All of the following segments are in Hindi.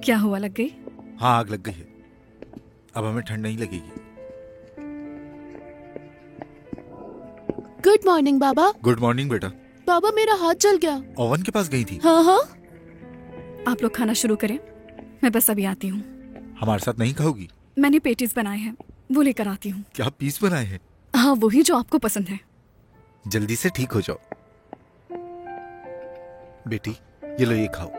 क्या हुआ, लग गई? हाँ, आग लग गई है। अब हमें ठंड नहीं लगेगी। गुड मॉर्निंग बाबा। गुड मॉर्निंग बेटा। बाबा मेरा हाथ जल गया। ओवन के पास गई थी? हाँ हाँ। आप लोग खाना शुरू करें, मैं बस अभी आती हूँ। हमारे साथ नहीं खाओगी? मैंने पेटीज बनाए हैं, वो लेकर आती हूँ। क्या पीस बनाए हैं? हाँ, वही जो आपको पसंद है। जल्दी से ठीक हो जाओ। बेटी ये लो, ये खाओ।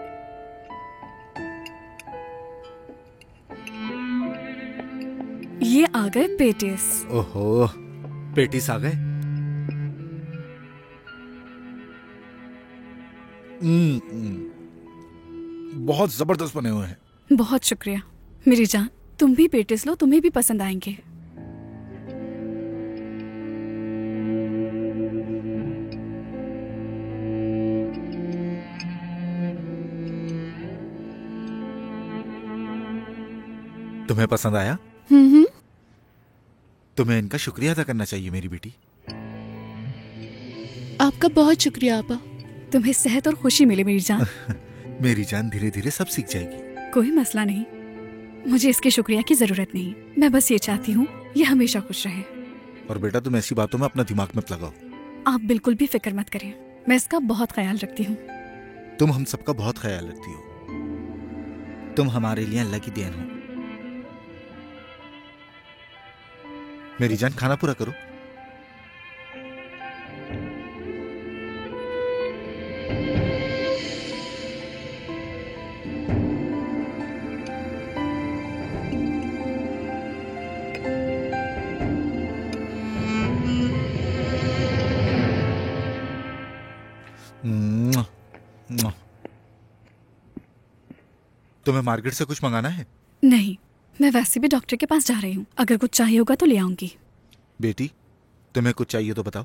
ये आ गए पेटीज। ओहो, पेटीस आ गए। बहुत जबरदस्त बने हुए हैं। बहुत शुक्रिया मेरी जान। तुम भी पेटीज लो, तुम्हें भी पसंद आएंगे। तुम्हें पसंद आया? तुम्हें इनका शुक्रिया अदा करना चाहिए मेरी बेटी। आपका बहुत शुक्रिया आपा। तुम्हें सेहत और खुशी मिले मेरी जान। मेरी जान धीरे धीरे सब सीख जाएगी। कोई मसला नहीं, मुझे इसके शुक्रिया की जरूरत नहीं। मैं बस ये चाहती हूँ ये हमेशा खुश रहे। और बेटा तुम ऐसी बातों में अपना दिमाग मत लगाओ। आप बिल्कुल भी फिक्र मत करें, मैं इसका बहुत ख्याल रखती हूँ। तुम हम सबका बहुत ख्याल रखती हो। तुम हमारे लिए अल्लाह की देन हो। मेरी जान खाना पूरा करो। तुम्हें मार्केट से कुछ मंगाना है? नहीं, मैं वैसे भी डॉक्टर के पास जा रही हूँ। अगर कुछ चाहिए होगा तो ले आऊंगी। बेटी तुम्हें कुछ चाहिए तो बताओ।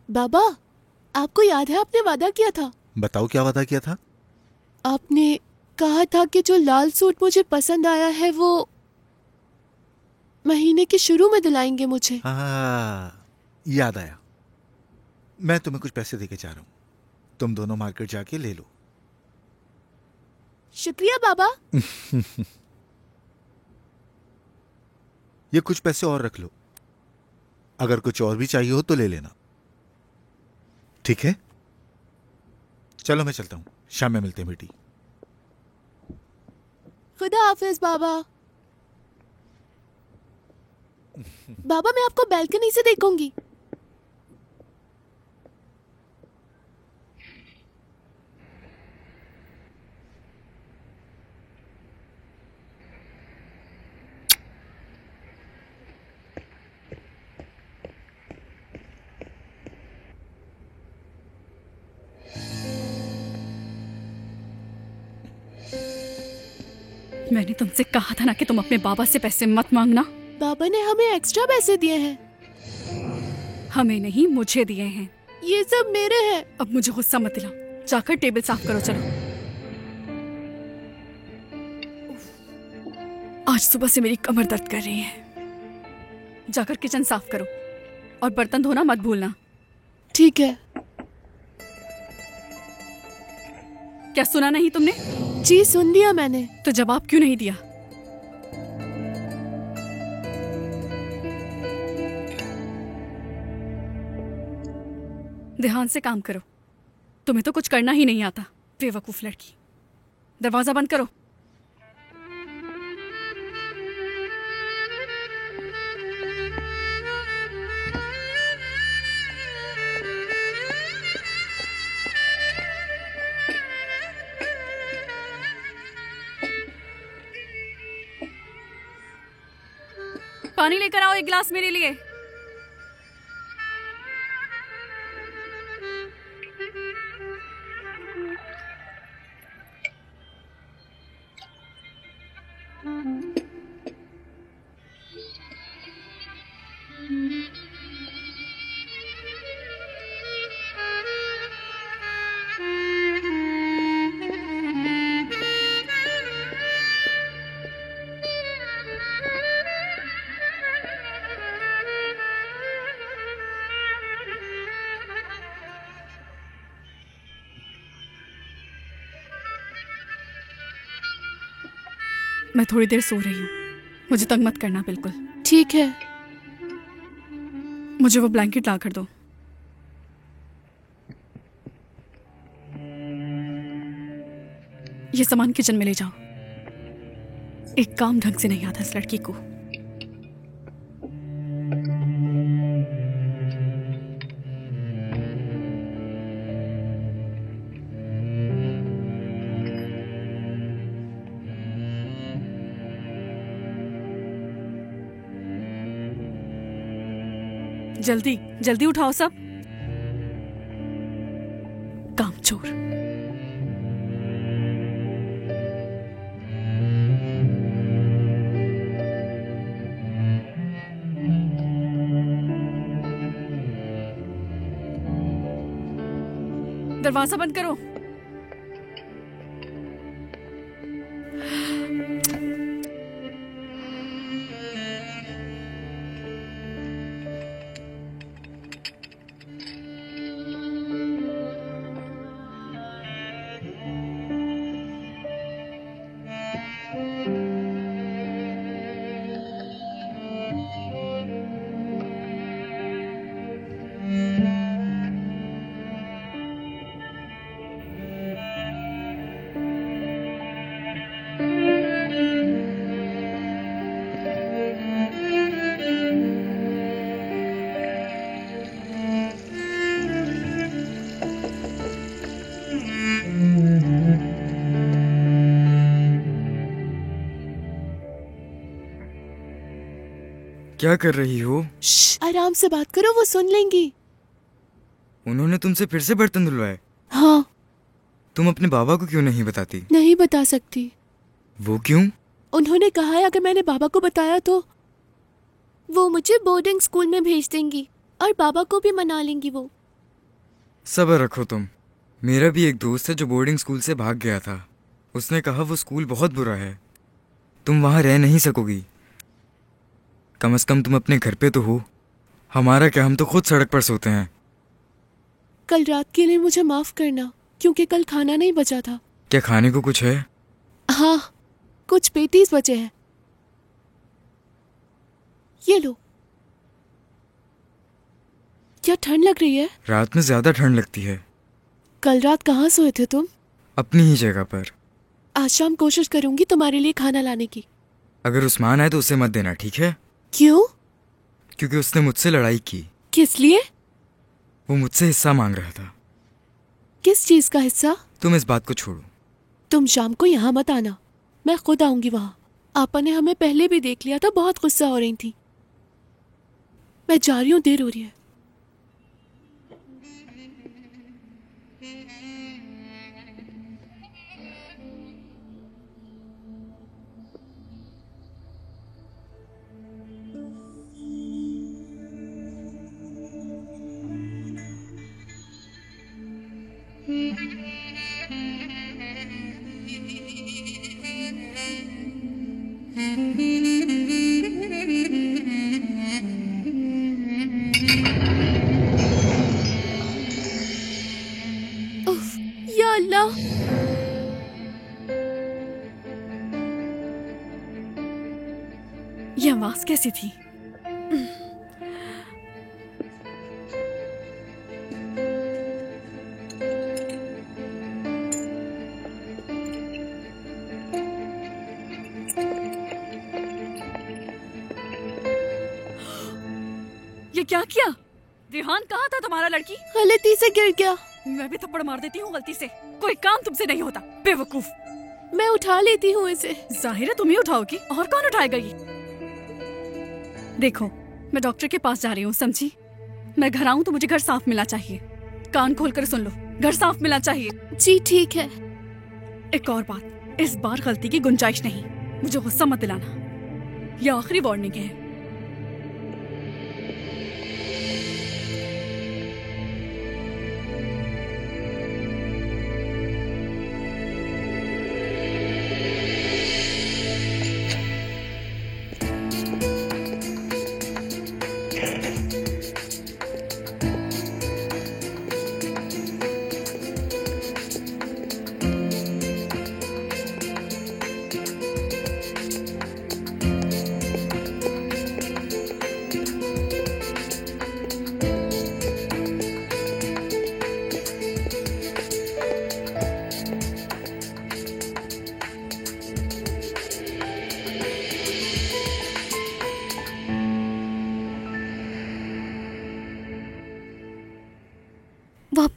बाबा आपको याद है आपने वादा किया था? बताओ क्या वादा किया था? आपने कहा था कि जो लाल सूट मुझे पसंद आया है वो महीने के शुरू में दिलाएंगे मुझे। हाँ, याद आया। मैं तुम्हें कुछ पैसे देके जा रहा हूँ, तुम दोनों मार्केट जाके ले लो। शुक्रिया बाबा। ये कुछ पैसे और रख लो, अगर कुछ और भी चाहिए हो तो ले लेना, ठीक है? चलो मैं चलता हूँ, शाम में मिलते हैं बेटी। खुदा हाफिज बाबा। बाबा मैं आपको बैल्कनी से देखूंगी। मैंने तुमसे कहा था ना कि तुम अपने बाबा से पैसे मत मांगना। बाबा ने हमें एक्स्ट्रा पैसे दिए हैं। हमें नहीं, मुझे दिए हैं। ये सब मेरे हैं। अब मुझे गुस्सा मत दिलाओ, जाकर टेबल साफ करो। चलो, आज सुबह से मेरी कमर दर्द कर रही है। जाकर किचन साफ करो और बर्तन धोना मत भूलना। ठीक है। क्या सुना नहीं तुमने? जी सुन लिया मैंने। तो जवाब क्यों नहीं दिया? ध्यान से काम करो, तुम्हें तो कुछ करना ही नहीं आता, बेवकूफ लड़की। दरवाजा बंद करो। पानी लेकर आओ, एक गिलास मेरे लिए। मैं थोड़ी देर सो रही हूँ, मुझे तंग मत करना बिल्कुल। ठीक है। मुझे वो ब्लैंकेट ला कर दो। ये सामान किचन में ले जाओ। एक काम ढंग से नहीं आता इस लड़की को। जल्दी जल्दी उठाओ सब। कामचोर। दरवाजा बंद करो। क्या कर रही हो? आराम से बात करो, वो सुन लेंगी। उन्होंने तुमसे फिर से बर्तन धुलवाए? हाँ। तुम अपने बाबा को क्यों नहीं बताती? नहीं बता सकती। वो क्यों? उन्होंने कहा है अगर मैंने बाबा को बताया तो वो मुझे बोर्डिंग स्कूल में भेज देंगी और बाबा को भी मना लेंगी वो। सब्र रखो तुम। मेरा भी एक दोस्त है जो बोर्डिंग स्कूल से भाग गया था। उसने कहा वो स्कूल बहुत बुरा है, तुम वहां रह नहीं सकोगी। कम से कम तुम अपने घर पे तो हो। हमारा क्या, हम तो खुद सड़क पर सोते हैं। कल रात के लिए मुझे माफ करना, क्योंकि कल खाना नहीं बचा था। क्या खाने को कुछ है? हाँ, कुछ पेटीज बचे हैं। ये लो। क्या ठंड लग रही है? रात में ज्यादा ठंड लगती है। कल रात कहाँ सोए थे तुम? अपनी ही जगह पर। आज शाम कोशिश करूंगी तुम्हारे लिए खाना लाने की। अगर उस्मान आए तो उसे मत देना, ठीक है? क्यों? क्योंकि उसने मुझसे लड़ाई की। किस लिए? वो मुझसे हिस्सा मांग रहा था। किस चीज का हिस्सा? तुम इस बात को छोड़ो। तुम शाम को यहाँ मत आना, मैं खुद आऊंगी वहां। आपा ने हमें पहले भी देख लिया था, बहुत गुस्सा हो रही थी। मैं जा रही हूँ, देर हो रही है। उफ, या अल्लाह। ये आवाज कैसी थी? ये क्या किया? रिहान कहाँ था तुम्हारा लड़की? गलती से गिर गया। मैं भी थप्पड़ मार देती हूँ गलती से। कोई काम तुमसे नहीं होता, बेवकूफ। मैं उठा लेती हूँ इसे। जाहिर है तुम ही उठाओगी, और कौन उठाएगा ये? देखो, मैं डॉक्टर के पास जा रही हूँ, समझी? मैं घर आऊँ तो मुझे घर साफ मिलना चाहिए। कान खोल कर सुन लो, घर साफ मिलना चाहिए। जी ठीक है। एक और बात, इस बार गलती की गुंजाइश नहीं। मुझे गुस्सा मत दिलाना, ये आखिरी वार्निंग है।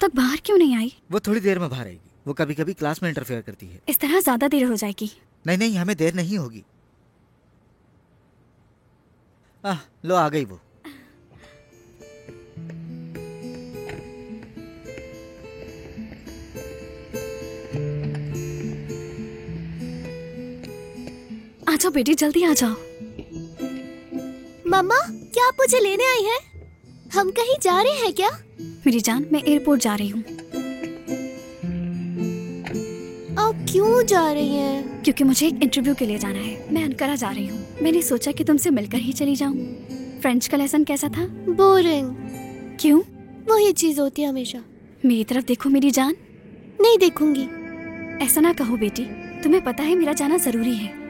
तक बाहर क्यों नहीं आई? वो थोड़ी देर में बाहर आएगी। वो कभी कभी क्लास में इंटरफेयर करती है। इस तरह ज्यादा देर हो जाएगी। नहीं नहीं, हमें देर नहीं होगी। लो आ गई वो। आ जाओ बेटी, जल्दी आ जाओ। मम्मा, क्या आप मुझे लेने आई हैं? हम कहीं जा रहे हैं क्या? मेरी जान, मैं एयरपोर्ट जा रही हूँ। आप क्यों जा रही हैं? क्योंकि मुझे एक इंटरव्यू के लिए जाना है। मैं अनकरा जा रही हूँ। मैंने सोचा कि तुमसे मिलकर ही चली जाऊँ। फ्रेंच का लेसन कैसा था? बोरिंग। क्यों? वही चीज होती है हमेशा। मेरी तरफ देखो मेरी जान। नहीं देखूंगी। ऐसा ना कहो बेटी, तुम्हें पता है मेरा जाना जरूरी है।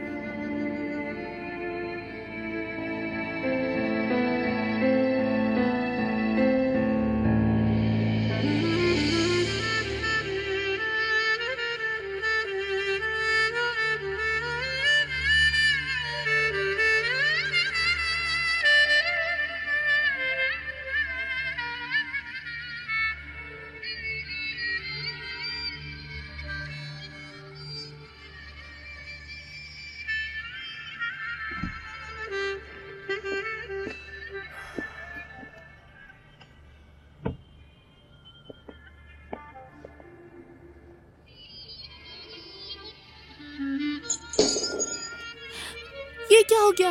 ये क्या हो गया?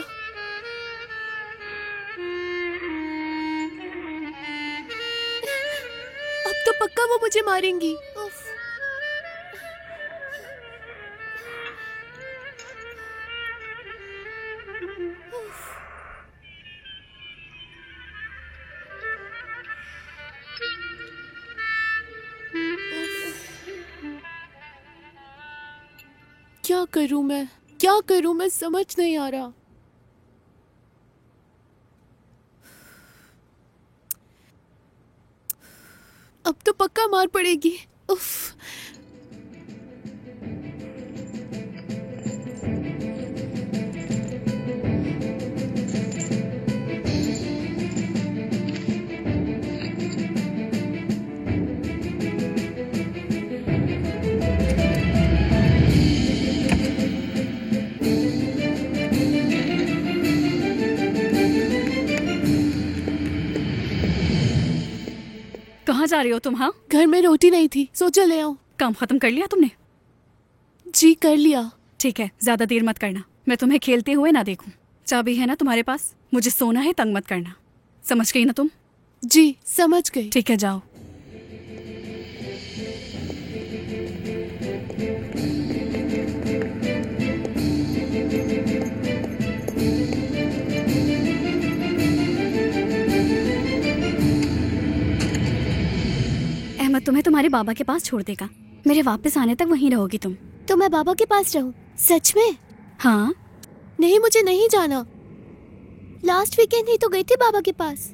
अब तो पक्का वो मुझे मारेंगी। उफ। क्या करूं मैं? क्या करूं मैं? समझ नहीं आ रहा। अब तो पक्का मार पड़ेगी। उफ। कहाँ जा रही हो तुम? हाँ, घर में रोटी नहीं थी, सोचा ले आऊं। काम खत्म कर लिया तुमने? जी कर लिया। ठीक है, ज्यादा देर मत करना। मैं तुम्हें खेलते हुए ना देखूं। चाबी है ना तुम्हारे पास? मुझे सोना है, तंग मत करना। समझ गई ना तुम? जी समझ गई। ठीक है, जाओ। अहमद तुम्हें तुम्हारे बाबा के पास छोड़ देगा। मेरे वापस आने तक वहीं रहोगी तुम। तो मैं बाबा के पास रहूं? सच में? हाँ। नहीं, मुझे नहीं जाना। लास्ट वीकेंड ही तो गई थी बाबा के पास।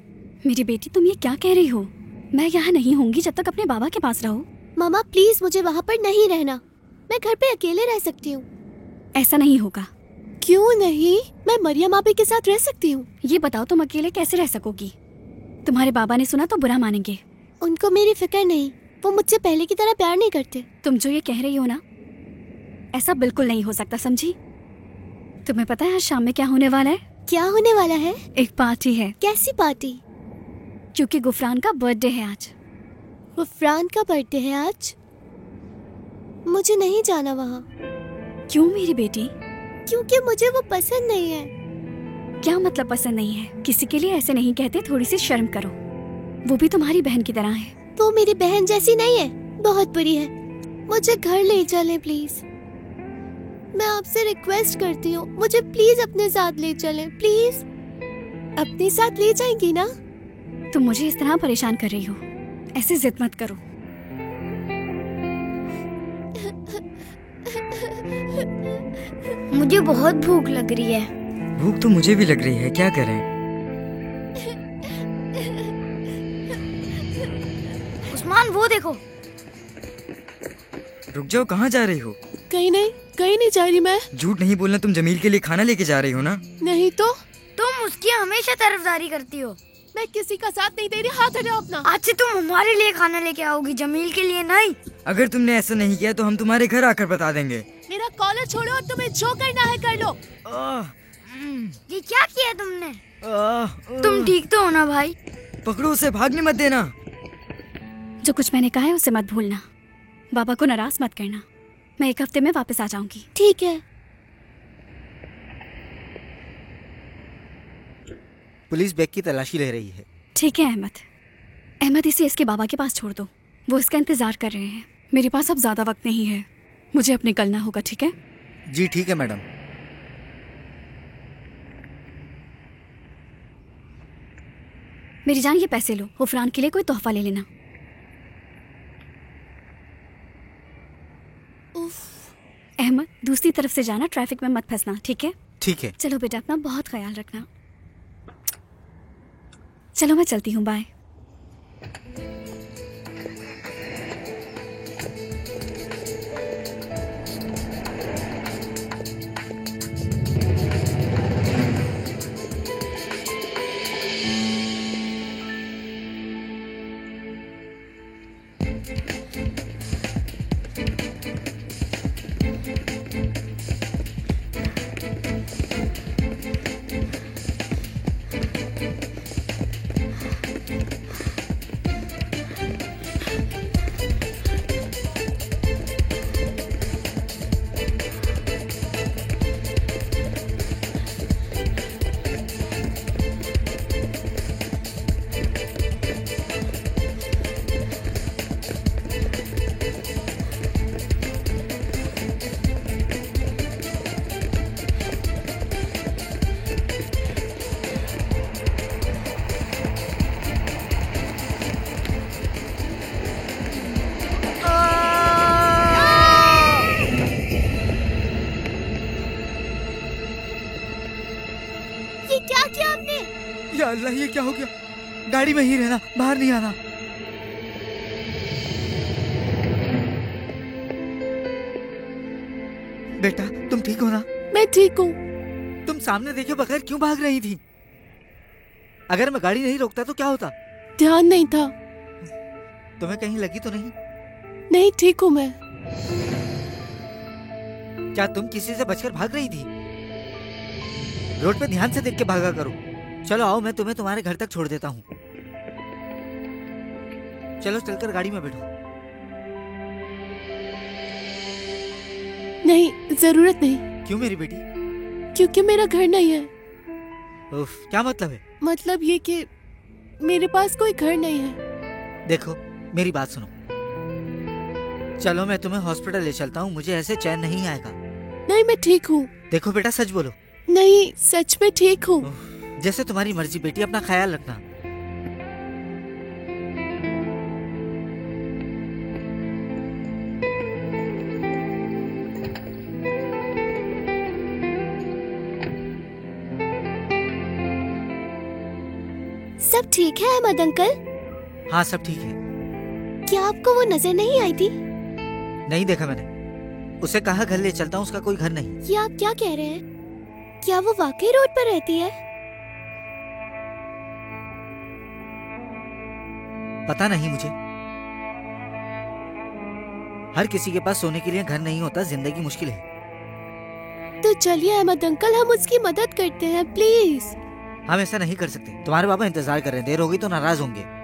मेरी बेटी, तुम ये क्या कह रही हो? मैं यहाँ नहीं होंगी जब तक अपने बाबा के पास रहो। मामा प्लीज, मुझे वहाँ पर नहीं रहना। मैं घर पे अकेले रह सकती हूँ। ऐसा नहीं होगा। क्यों नहीं? मैं मरियम आपी के साथ रह सकती हूँ। ये बताओ, तुम अकेले कैसे रह सकोगी? तुम्हारे बाबा ने सुना तो बुरा मानेंगे। उनको मेरी फिक्र नहीं। वो मुझसे पहले की तरह प्यार नहीं करते। तुम जो ये कह रही हो ना, ऐसा बिल्कुल नहीं हो सकता, समझी? तुम्हें पता है आज शाम में क्या होने वाला है? क्या होने वाला है? एक पार्टी है। कैसी पार्टी? क्योंकि गुफरान का बर्थडे है आज। गुफरान का बर्थडे है आज? मुझे नहीं जाना वहाँ। क्यों मेरी बेटी? क्योंकि मुझे वो पसंद नहीं है। क्या मतलब पसंद नहीं है? किसी के लिए ऐसे नहीं कहते, थोड़ी सी शर्म करो। वो भी तुम्हारी बहन की तरह है। वो मेरी बहन जैसी नहीं है, बहुत बुरी है। मुझे घर ले चलें प्लीज। मैं आपसे रिक्वेस्ट करती हूँ, मुझे प्लीज अपने साथ ले चलें, प्लीज। अपने साथ ले जाएंगी ना? तुम मुझे इस तरह परेशान कर रही हो, ऐसे जिद मत करो। मुझे बहुत भूख लग रही है। भूख तो मुझे भी लग रही है, क्या करें? उस्मान वो देखो। रुक जाओ, कहाँ जा रही हो? कहीं नहीं जा रही मैं। झूठ नहीं बोलना, तुम जमील के लिए खाना लेके जा रही हो ना? नहीं तो? तुम उसकी हमेशा तरफदारी करती हो। मैं किसी का साथ नहीं दे रही, हाथ हटाओ अपना। आज से तुम हमारे लिए खाना लेके आओगी, जमील के लिए नहीं। अगर तुमने ऐसा नहीं किया तो हम तुम्हारे घर आकर बता देंगे। मेरा कॉलर छोड़ो और तुम्हें जो करना है कर लो। ये क्या किया तुमने? तुम ठीक तो हो ना भाई? पकड़ो उसे, भागने मत देना। जो कुछ मैंने कहा है उसे मत भूलना। बाबा को नाराज मत करना। मैं 1 हफ्ते में वापस आ जाऊंगी। ठीक है। पुलिस बैग की तलाशी ले रही है। ठीक है अहमद इसे इसके बाबा के पास छोड़ दो। वो इसका इंतजार कर रहे हैं। मेरे पास अब ज्यादा वक्त नहीं है, मुझे अब निकलना होगा। ठीक है? जी ठीक है मैडम। मेरी जान, ये पैसे लो, गुफरान के लिए कोई तोहफा ले लेना। अहमद दूसरी तरफ से जाना, ट्रैफिक में मत फंसना। ठीक है? ठीक है। चलो बेटा, अपना बहुत ख्याल रखना। चलो मैं चलती हूँ, बाय। या अल्लाह, ये क्या हो गया? गाड़ी में ही रहना, बाहर नहीं आना। बेटा तुम ठीक हो ना? मैं ठीक हूँ। तुम सामने देखे बगैर क्यों भाग रही थी? अगर मैं गाड़ी नहीं रोकता तो क्या होता? ध्यान नहीं था। तुम्हें कहीं लगी तो नहीं? नहीं, ठीक हूँ मैं। क्या तुम किसी से बचकर भाग रही थी? रोड पे ध्यान से देख के भागा करो। चलो आओ, मैं तुम्हें तुम्हारे घर तक छोड़ देता हूँ। चलो चलकर गाड़ी में बैठो। नहीं, जरूरत नहीं। क्यों मेरी बेटी? क्योंकि मेरा घर नहीं है। उफ, क्या मतलब है? मतलब ये कि मेरे पास कोई घर नहीं है। देखो मेरी बात सुनो। चलो मैं तुम्हें हॉस्पिटल ले चलता हूँ, मुझे ऐसे चैन नहीं आएगा। नहीं, मैं ठीक हूँ। देखो बेटा, सच बोलो। नहीं, सच में ठीक हूँ। जैसे तुम्हारी मर्जी बेटी, अपना ख्याल रखना। सब ठीक है अहमद अंकल? हाँ सब ठीक है। क्या आपको वो नजर नहीं आई थी? नहीं देखा मैंने। उसे कहा घर ले चलता हूँ, उसका कोई घर नहीं। ये आप क्या कह रहे हैं? क्या वो वाकई रोड पर रहती है? पता नहीं मुझे। हर किसी के पास सोने के लिए घर नहीं होता, जिंदगी मुश्किल है। तो चलिए अहमद अंकल, हम उसकी मदद करते हैं, प्लीज। हम ऐसा नहीं कर सकते। तुम्हारे पापा इंतजार कर रहे हैं, देर होगी तो नाराज होंगे।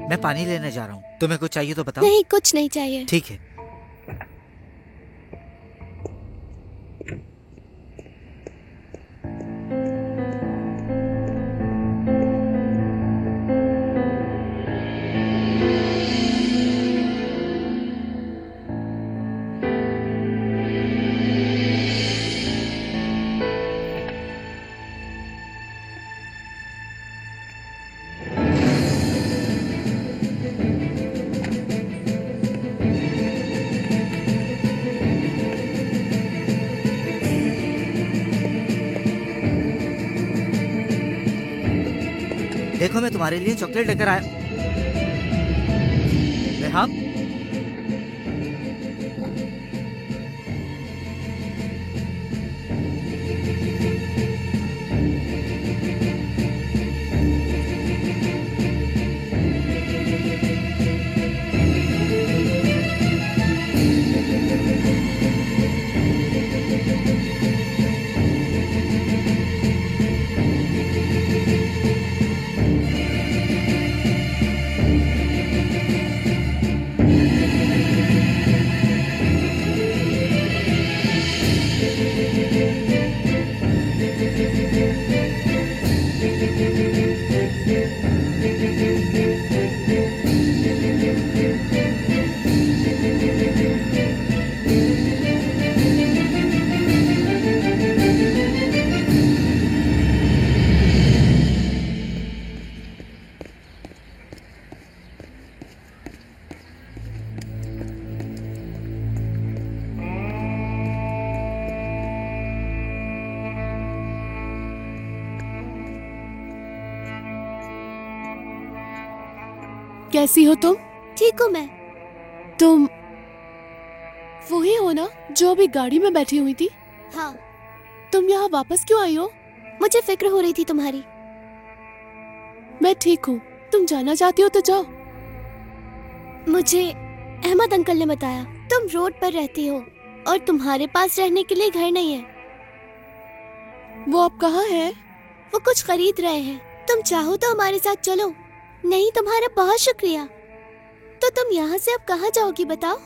मैं पानी लेने जा रहा हूँ, तुम्हें कुछ चाहिए तो बताओ। नहीं, कुछ नहीं चाहिए। ठीक है। देखो मैं तुम्हारे लिए चॉकलेट लेकर आया। रेहाम, कैसी हो तुम? ठीक हूँ मैं। तुम वही हो ना जो अभी गाड़ी में बैठी हुई थी? हाँ, तुम यहाँ वापस क्यों आई हो? मुझे फिक्र हो रही थी तुम्हारी। मैं ठीक हूँ, तुम जाना चाहती हो तो जाओ। मुझे अहमद अंकल ने बताया तुम रोड पर रहती हो और तुम्हारे पास रहने के लिए घर नहीं है। वो अब कहाँ है? वो कुछ खरीद रहे हैं। तुम चाहो तो हमारे साथ चलो। नहीं, तुम्हारा बहुत शुक्रिया। तो तुम यहाँ से अब कहाँ जाओगी बताओ?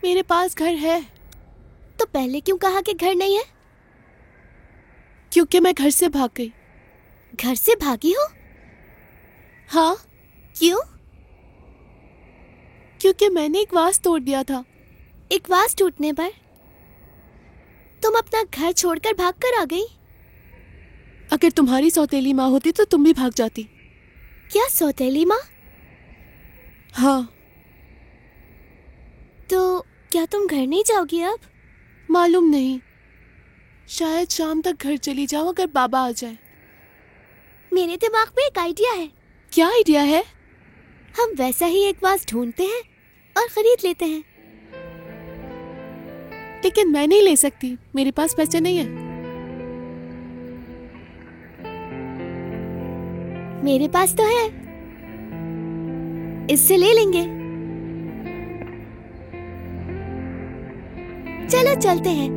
मेरे पास घर है। तो पहले क्यों कहा कि घर नहीं है? क्योंकि मैं घर से भाग गई। घर से भागी हो? हाँ, क्यों? क्योंकि मैंने एक वास तोड़ दिया था। एक वास टूटने पर तुम अपना घर छोड़कर भाग कर आ गई? अगर तुम्हारी सौतेली माँ होती तो तुम भी भाग जाती। क्या सौतेली माँ? हाँ। तो क्या तुम घर नहीं जाओगी अब? मालूम नहीं, शायद शाम तक घर चली जाऊं अगर बाबा आ जाए। मेरे दिमाग में एक आइडिया है। क्या आइडिया है? हम वैसा ही एक वास ढूंढते हैं और खरीद लेते हैं। लेकिन मैं नहीं ले सकती, मेरे पास पैसे नहीं है। मेरे पास तो है, इससे ले लेंगे। चलो चलते हैं।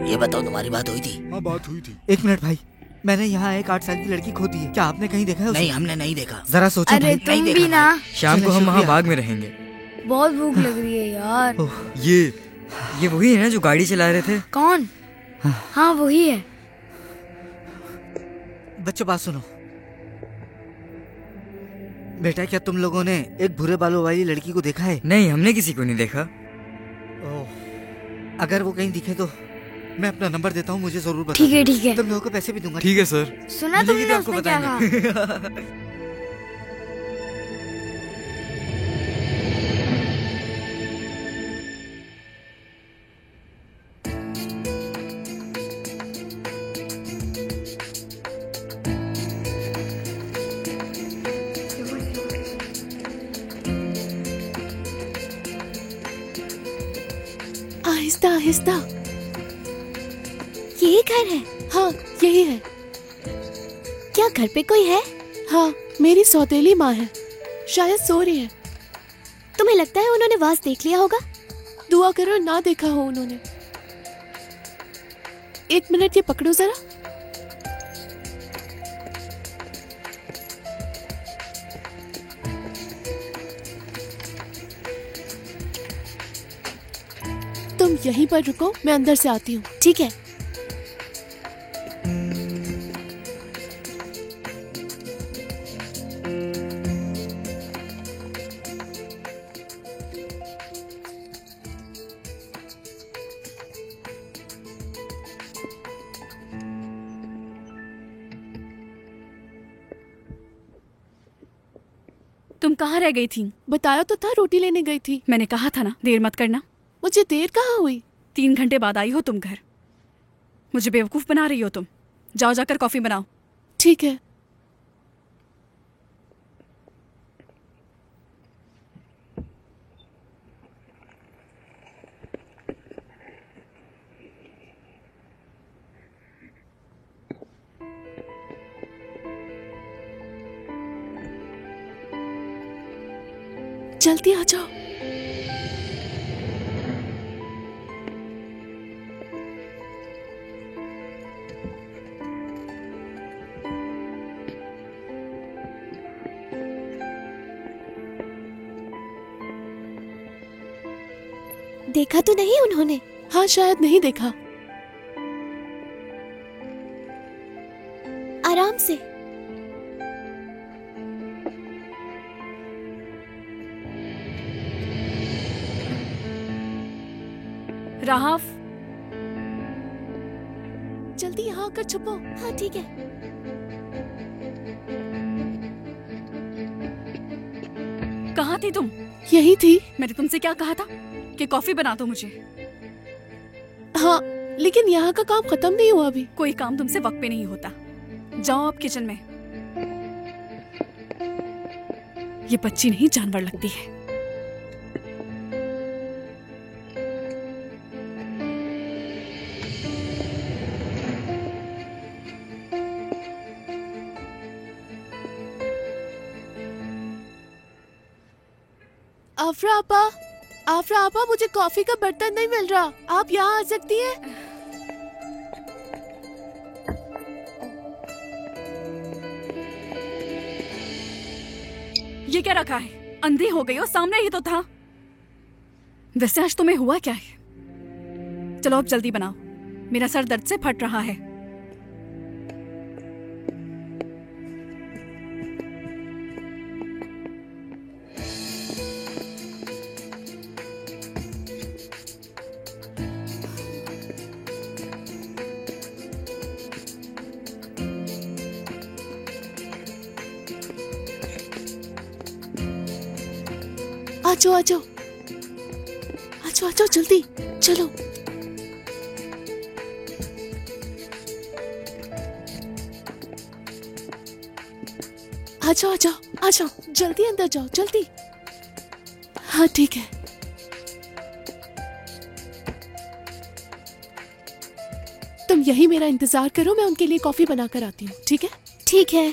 ये बताओ तुम्हारी बात हुई थी? हाँ, बात हुई थी। एक मिनट भाई, मैंने यहाँ एक 8 साल की लड़की खो दी है। क्या आपने कहीं देखा है उसे? नहीं, हमने नहीं देखा। जरा सोचो अरे भाई। तुम भी ना। शाम को हम शुक्रिया। वहाँ बाग में रहेंगे। बहुत भूख लग रही है यार। ये वही है ना जो गाड़ी चला रहे थे? कौन? हाँ वही है। बच्चों बात सुनो। बेटा, क्या तुम लोगों ने एक भूरे बालों वाली लड़की को देखा है? नहीं, हमने किसी को नहीं देखा। ओह, अगर वो कहीं दिखे तो मैं अपना नंबर देता हूँ, मुझे जरूर बता। ठीक है ठीक है। तुम लोगों को पैसे भी दूंगा। ठीक है सर। सुना मिलेगी तुमने तो आपको उसने क्या कहा? बताएंगे। आहिस्ता आहिस्ता। यही घर है? हाँ, यही है। क्या घर पे कोई है? हाँ, मेरी सौतेली माँ है, शायद सो रही है। तुम्हें लगता है उन्होंने वास देख लिया होगा? दुआ करो ना देखा हो उन्होंने। एक मिनट, ये पकड़ो जरा। तुम यहीं पर रुको, मैं अंदर से आती हूँ। ठीक है। तुम कहाँ रह गई थी? बताया तो था, रोटी लेने गई थी। मैंने कहा था ना देर मत करना। मुझे देर कहाँ हुई? 3 घंटे बाद आई हो तुम घर। मुझे बेवकूफ बना रही हो तुम। जाओ जाकर कॉफी बनाओ। ठीक है। जल्दी आ जाओ। देखा तो नहीं उन्होंने? हाँ, शायद नहीं देखा। आराम से। राहफ, जल्दी यहाँ आकर छुपो। हाँ ठीक है। कहाँ थी तुम? यही थी। मैंने तुमसे क्या कहा था कि कॉफी बना दो मुझे। हाँ, लेकिन यहाँ का काम खत्म नहीं हुआ अभी। कोई काम तुमसे वक्त पे नहीं होता। जाओ आप किचन में। ये बच्ची नहीं जानवर लगती है। आफरा आपा, मुझे कॉफी का बर्तन नहीं मिल रहा। आप यहाँ आ सकती हैं? ये क्या रखा है? अंधी हो गई हो, सामने ही तो था। वैसे आज तुम्हें हुआ क्या है? चलो अब जल्दी बनाओ, मेरा सर दर्द से फट रहा है। आजो आजो आजो आजो, जल्दी चलो। आजो आजो आजो, जल्दी अंदर जाओ, जल्दी। हाँ ठीक है। तुम यही मेरा इंतजार करो, मैं उनके लिए कॉफी बनाकर आती हूँ। ठीक है? ठीक है।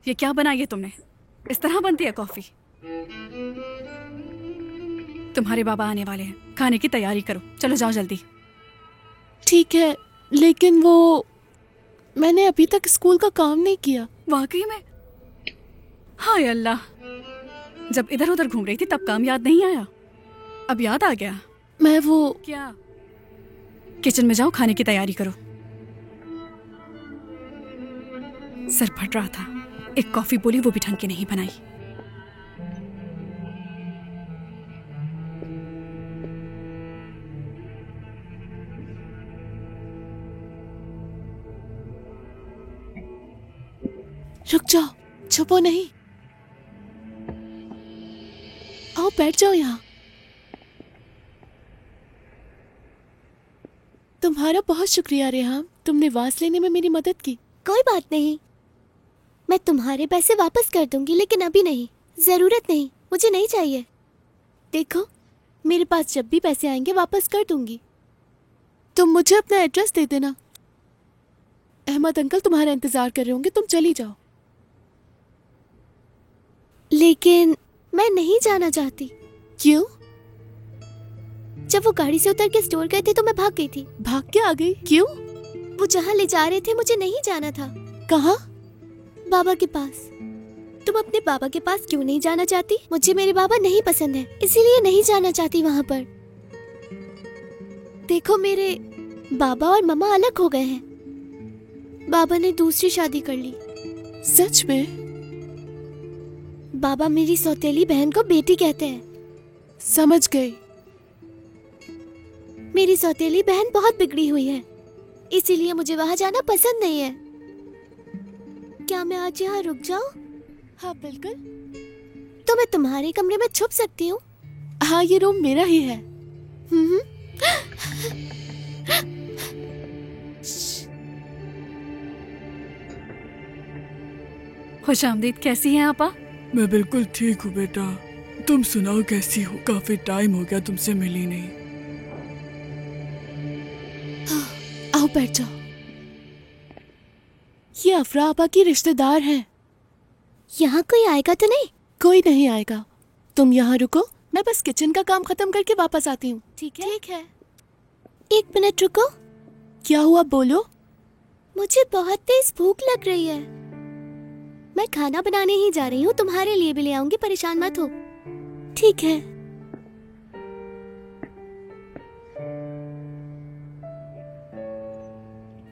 ये क्या बनाई है तुमने? इस तरह बनती है कॉफी? तुम्हारे बाबा आने वाले हैं, खाने की तैयारी करो। चलो जाओ जल्दी। ठीक है, लेकिन वो मैंने अभी तक स्कूल का काम नहीं किया। वाकई में? हाय अल्लाह, जब इधर उधर घूम रही थी तब काम याद नहीं आया, अब याद आ गया। मैं वो क्या? किचन में जाओ, खाने की तैयारी करो। सर फट रहा था, एक कॉफी बोली, वो भी ढंग की नहीं बनाई। रुक जाओ, छुपो नहीं। आओ बैठ जाओ यहाँ। तुम्हारा बहुत शुक्रिया रेहाम, तुमने वास लेने में मेरी मदद की। कोई बात नहीं, मैं तुम्हारे पैसे वापस कर दूंगी, लेकिन अभी नहीं। जरूरत नहीं, मुझे नहीं चाहिए। देखो, मेरे पास जब भी पैसे आएंगे वापस कर दूंगी। तुम मुझे अपना एड्रेस दे देना। अहमद अंकल तुम्हारा इंतजार कर रहे होंगे, तुम चली जाओ। लेकिन मैं नहीं जाना चाहती। क्यों? जब वो गाड़ी से उतर के स्टोर गए थे तो मैं भाग गई थी। भाग के आ गई? क्यों? वो जहाँ ले जा रहे थे मुझे नहीं जाना था। कहाँ? बाबा के पास। तुम अपने बाबा के पास क्यों नहीं जाना चाहती? मुझे मेरे बाबा नहीं पसंद है, इसीलिए नहीं जाना चाहती वहाँ पर। देखो, बाबा और मम्मा अलग हो गए हैं। बाबा ने दूसरी शादी कर ली। सच में? बाबा मेरी सौतेली बहन को बेटी कहते हैं। समझ गई। मेरी सौतेली बहन बहुत बिगड़ी हुई है, इसीलिए मुझे वहां जाना पसंद नहीं है। क्या मैं आज यहाँ रुक जाऊं? हाँ बिल्कुल। तो मैं तुम्हारे कमरे में छुप सकती हूँ? हाँ, ये रूम मेरा ही है। खुशामदीद, कैसी हैं आपा? मैं बिल्कुल ठीक हूँ बेटा, तुम सुनाओ कैसी हो? काफी टाइम हो गया तुमसे मिली नहीं। आओ बैठ जाओ। ये अफरा आपा की रिश्तेदार हैं। यहाँ कोई आएगा तो नहीं? कोई नहीं आएगा, तुम यहाँ रुको, मैं बस किचन का काम खत्म करके वापस आती हूँ। ठीक है? ठीक है। 1 मिनट रुको। क्या हुआ, बोलो। मुझे बहुत तेज भूख लग रही है। मैं खाना बनाने ही जा रही हूँ, तुम्हारे लिए भी ले आऊंगी, परेशान मत हो। ठीक है।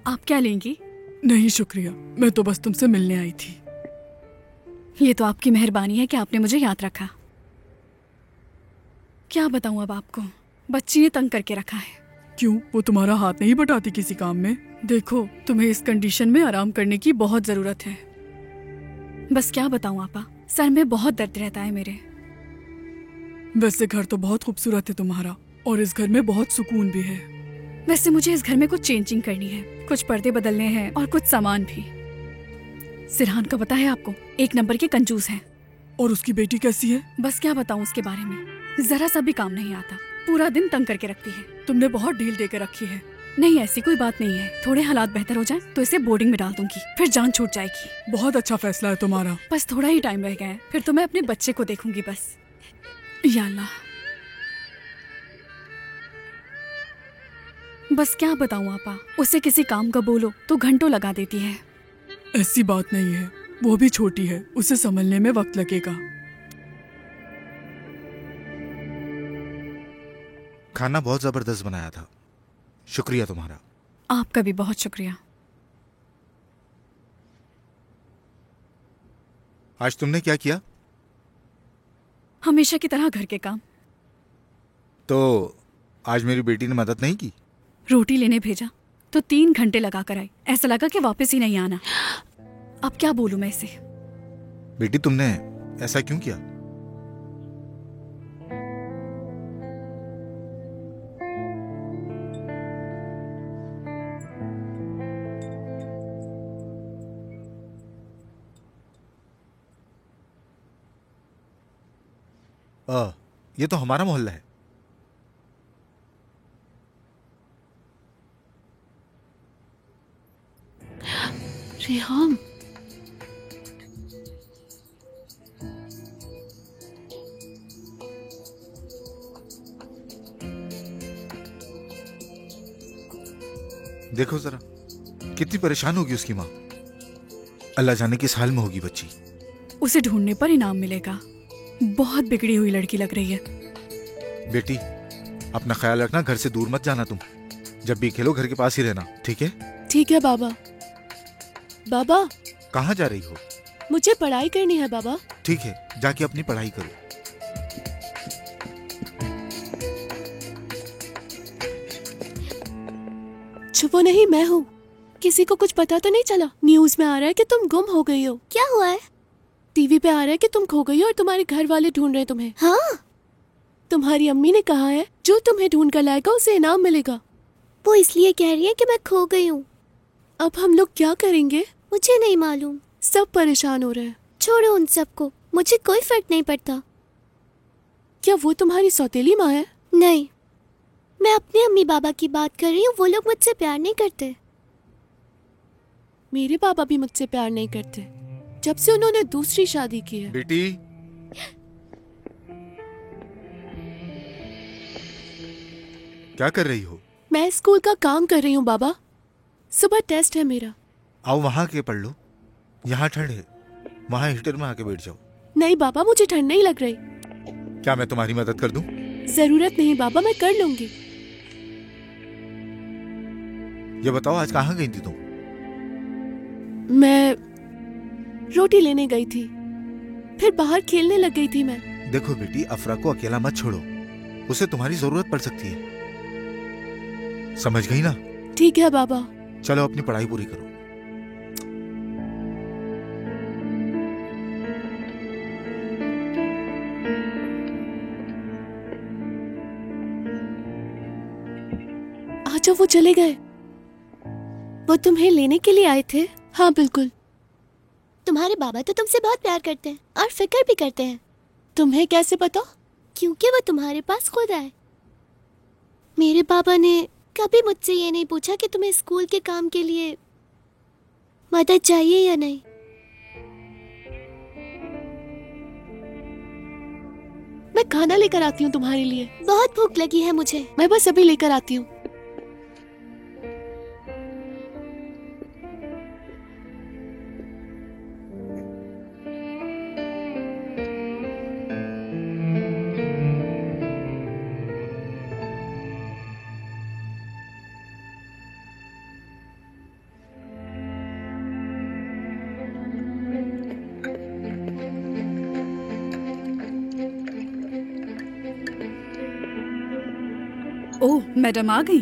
आप क्या लेंगी? नहीं शुक्रिया, मैं तो बस तुमसे मिलने आई थी। ये तो आपकी मेहरबानी है कि आपने मुझे याद रखा। क्या बताऊं अब आपको, बच्ची ने तंग करके रखा है। क्यों, वो तुम्हारा हाथ नहीं बटाती किसी काम में? देखो, तुम्हें इस कंडीशन में आराम करने की बहुत जरूरत है। बस क्या बताऊं आपा, सर में बहुत दर्द रहता है मेरे। वैसे घर तो बहुत खूबसूरत है तुम्हारा, और इस घर में बहुत सुकून भी है। वैसे मुझे इस घर में कुछ चेंजिंग करनी है, कुछ पर्दे बदलने हैं और कुछ सामान भी। सिरहान का पता है आपको, 1 नंबर के कंजूस है। और उसकी बेटी कैसी है? बस क्या बताऊं उसके बारे में, जरा सा भी काम नहीं आता, पूरा दिन तंग करके रखती है। तुमने बहुत ढील देकर रखी है। नहीं, ऐसी कोई बात नहीं है, थोड़े हालात बेहतर हो जाए तो इसे बोर्डिंग में डाल दूंगी, फिर जान छूट जाएगी। बहुत अच्छा फैसला है तुम्हारा। बस थोड़ा ही टाइम रह गया है, फिर तो मैं अपने बच्चे को देखूंगी बस। या अल्लाह, बस क्या बताऊं आपा, उसे किसी काम का बोलो तो घंटों लगा देती है। ऐसी बात नहीं है, वो भी छोटी है, उसे संभलने में वक्त लगेगा। खाना बहुत जबरदस्त बनाया था, शुक्रिया तुम्हारा। आपका भी बहुत शुक्रिया। आज तुमने क्या किया? हमेशा की तरह घर के काम। तो आज मेरी बेटी ने मदद नहीं की? रोटी लेने भेजा तो 3 घंटे लगा कर आई, ऐसा लगा कि वापस ही नहीं आना। अब क्या बोलूं मैं इसे? बेटी तुमने ऐसा क्यों किया? ये तो हमारा मोहल्ला है। रेहाम, देखो जरा, कितनी परेशान होगी उसकी माँ। अल्लाह जाने किस हाल में होगी बच्ची। उसे ढूंढने पर इनाम मिलेगा। बहुत बिगड़ी हुई लड़की लग रही है। बेटी, अपना ख्याल रखना, घर से दूर मत जाना तुम। जब भी खेलो घर के पास ही रहना, ठीक है? ठीक है बाबा। बाबा, कहाँ जा रही हो? मुझे पढ़ाई करनी है बाबा। ठीक है, जाके अपनी पढ़ाई करो। छुपो नहीं, मैं हूँ। किसी को कुछ पता तो नहीं चला? न्यूज में आ रहा है कि तुम गुम हो गई हो। क्या हुआ है? टीवी पे आ रहा है कि तुम खो गई हो और तुम्हारे घर वाले ढूंढ रहे हैं तुम्हें। हाँ, तुम्हारी अम्मी ने कहा है जो तुम्हें ढूंढ कर लाएगा उसे इनाम मिलेगा। वो इसलिए कह रही है कि मैं खो गई हूँ। अब हम लोग क्या करेंगे? मुझे नहीं मालूम। सब परेशान हो रहे हैं। छोड़ो उन सबको, मुझे कोई फर्क नहीं पड़ता। क्या वो तुम्हारी सौतेली माँ है? नहीं, मैं अपने अम्मी बाबा की बात कर रही हूँ। वो लोग मुझसे प्यार नहीं करते। मेरे पापा भी मुझसे प्यार नहीं करते जब से उन्होंने दूसरी शादी की है। बेटी, क्या कर रही हो? मैं स्कूल का काम कर रही हूँ बाबा। सुबह टेस्ट है मेरा। आओ वहां के पढ़ लो, यहाँ ठंड है, वहां हीटर में आके बैठ जाओ। नहीं बाबा, मुझे ठंड नहीं लग रही। क्या मैं तुम्हारी मदद कर दूं? जरूरत नहीं बाबा, मैं कर लूंगी। ये बताओ आज कहाँ गई थी तुम? मैं रोटी लेने गई थी, फिर बाहर खेलने लग गई थी मैं। देखो बेटी, अफरा को अकेला मत छोड़ो, उसे तुम्हारी जरूरत पड़ सकती है, समझ गई ना? ठीक है बाबा। चलो अपनी पढ़ाई पूरी करो। अच्छा वो चले गए? वो तुम्हें लेने के लिए आए थे? हाँ बिल्कुल। तुम्हारे बाबा तो तुमसे बहुत प्यार करते हैं और फिक्र भी करते हैं। तुम्हें कैसे पता? क्योंकि वो तुम्हारे पास खुद आए। मेरे पापा ने कभी मुझसे ये नहीं पूछा कि तुम्हें स्कूल के काम के लिए मदद चाहिए या नहीं। मैं खाना लेकर आती हूँ तुम्हारे लिए। बहुत भूख लगी है मुझे। मैं बस अभी लेकर आती हूँ। ओह, मैडम आ गई।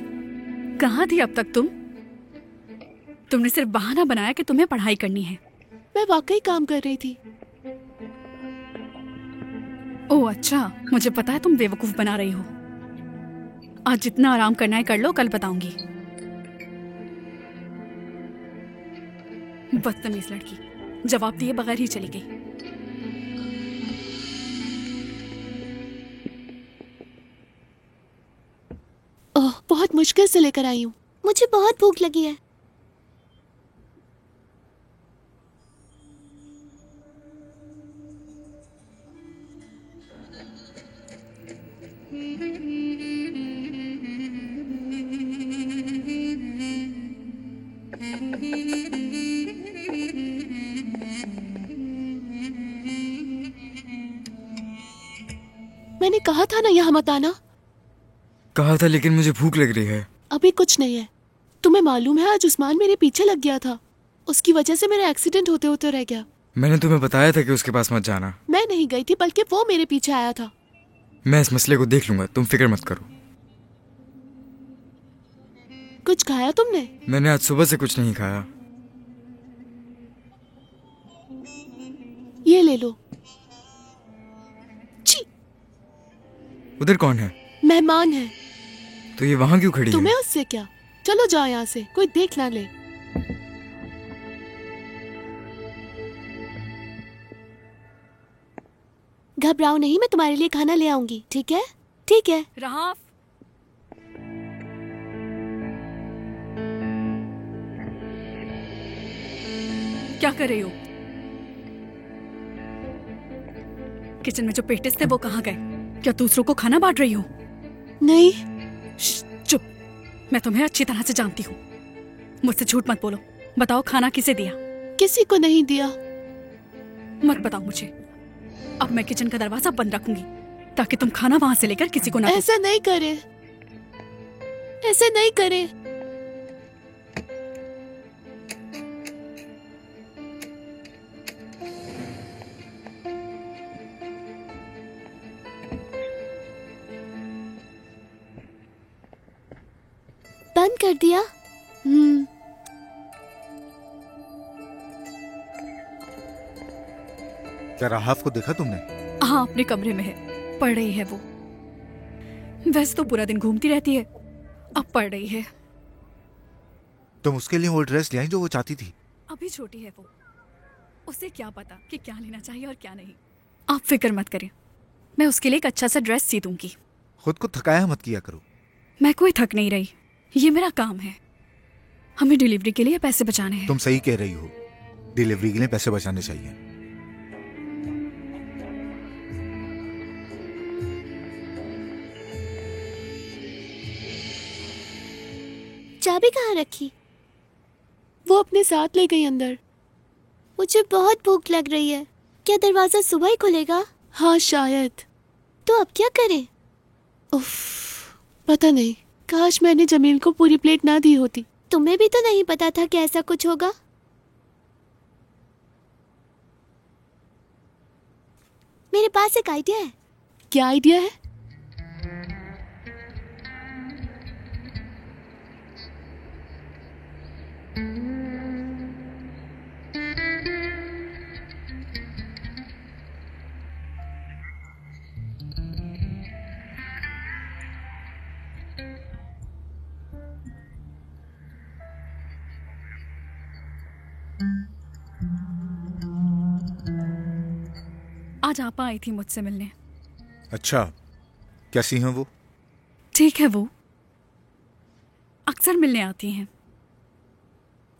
कहाँ थी अब तक तुम? तुमने सिर्फ बहाना बनाया कि तुम्हें पढ़ाई करनी है। मैं वाकई काम कर रही थी। ओह अच्छा, मुझे पता है तुम बेवकूफ बना रही हो। आज जितना आराम करना है कर लो, कल बताऊंगी। बदतमीज लड़की, जवाब दिए बगैर ही चली गई। ओह, बहुत मुश्किल से लेकर आई हूँ। मुझे बहुत भूख लगी है। मैंने कहा था ना यहाँ मत आना। कहा था, लेकिन मुझे भूख लग रही है। अभी कुछ नहीं है। तुम्हें मालूम है आज उस्मान मेरे पीछे लग गया था, उसकी वजह से मेरा एक्सीडेंट होते होते रह गया। मैंने तुम्हें बताया था कि उसके पास मत जाना। मैं नहीं गई थी, बल्कि वो मेरे पीछे आया था। मैं इस मसले को देख लूंगा, तुम फिक्र मत करो। कुछ खाया तुमने? मैंने आज सुबह से कुछ नहीं खाया। ये ले लो। छी, उधर कौन है? मेहमान है। तो ये वहां क्यों खड़ी है? तुम्हें उससे क्या? चलो जाओ यहाँ से, कोई देख ना ले। घबराओ नहीं, मैं तुम्हारे लिए खाना ले आऊंगी। ठीक है? ठीक है। राहफ, क्या कर रही हो? किचन में जो पेटिस थे वो कहाँ गए? क्या दूसरों को खाना बांट रही हो? नहीं। चुप, मैं तुम्हें अच्छी तरह से जानती हूँ। मुझसे झूठ मत बोलो। बताओ खाना किसे दिया? किसी को नहीं दिया। मत बताओ मुझे। अब मैं किचन का दरवाजा बंद रखूंगी ताकि तुम खाना वहां से लेकर किसी को ना। ऐसा नहीं करे, ऐसे नहीं करे। बंद कर दिया? क्या राहफ को देखा तुमने? हाँ, अपने कमरे में है, पढ़ रही है वो। वैसे तो पूरा दिन घूमती रहती है, अब पढ़ रही है। तुम उसके लिए वो ड्रेस ले आई जो वो चाहती थी? अभी छोटी है वो, उसे क्या पता कि क्या लेना चाहिए और क्या नहीं। आप फिक्र मत करें, मैं उसके लिए एक अच्छा सा ड्रेस सी दूंगी। खुद को थकाया मत किया करो। मैं कोई थक नहीं रही, ये मेरा काम है। हमें डिलीवरी के लिए पैसे बचाने हैं। तुम सही कह रही हो, डिलीवरी के लिए पैसे बचाने चाहिए। चाबी कहाँ रखी? वो अपने साथ ले गई अंदर। मुझे बहुत भूख लग रही है। क्या दरवाजा सुबह ही खुलेगा? हाँ शायद। तो अब क्या करें? उफ, पता नहीं। काश मैंने जमील को पूरी प्लेट ना दी होती। तुम्हें भी तो नहीं पता था कि ऐसा कुछ होगा। मेरे पास एक आइडिया है। क्या आइडिया है? आज आपा आई थी मुझसे मिलने। अच्छा, कैसी हैं वो? ठीक है, वो अक्सर मिलने आती हैं।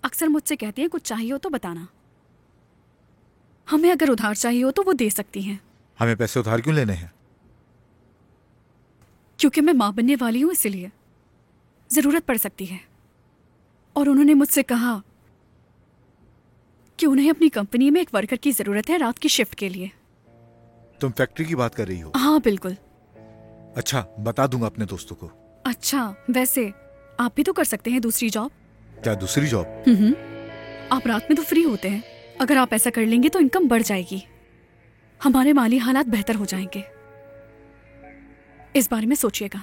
अक्सर मुझसे कहती हैं कुछ चाहिए हो तो बताना। हमें अगर उधार चाहिए हो तो वो दे सकती हैं। हमें पैसे उधार क्यों लेने हैं? क्योंकि मैं माँ बनने वाली हूँ, इसलिए जरूरत पड़ सकती है। और उन्होंने मुझसे कहा कि उन्हें अपनी कंपनी में एक वर्कर की जरूरत है रात की शिफ्ट के लिए। तुम फैक्ट्री की बात कर रही हो? हाँ बिल्कुल। अच्छा, बता दूंगा अपने दोस्तों को। अच्छा, वैसे आप भी तो कर सकते हैं दूसरी जॉब। क्या दूसरी जॉब? आप रात में तो फ्री होते हैं। अगर आप ऐसा कर लेंगे तो इनकम बढ़ जाएगी, हमारे माली हालात बेहतर हो जाएंगे। इस बारे में सोचिएगा।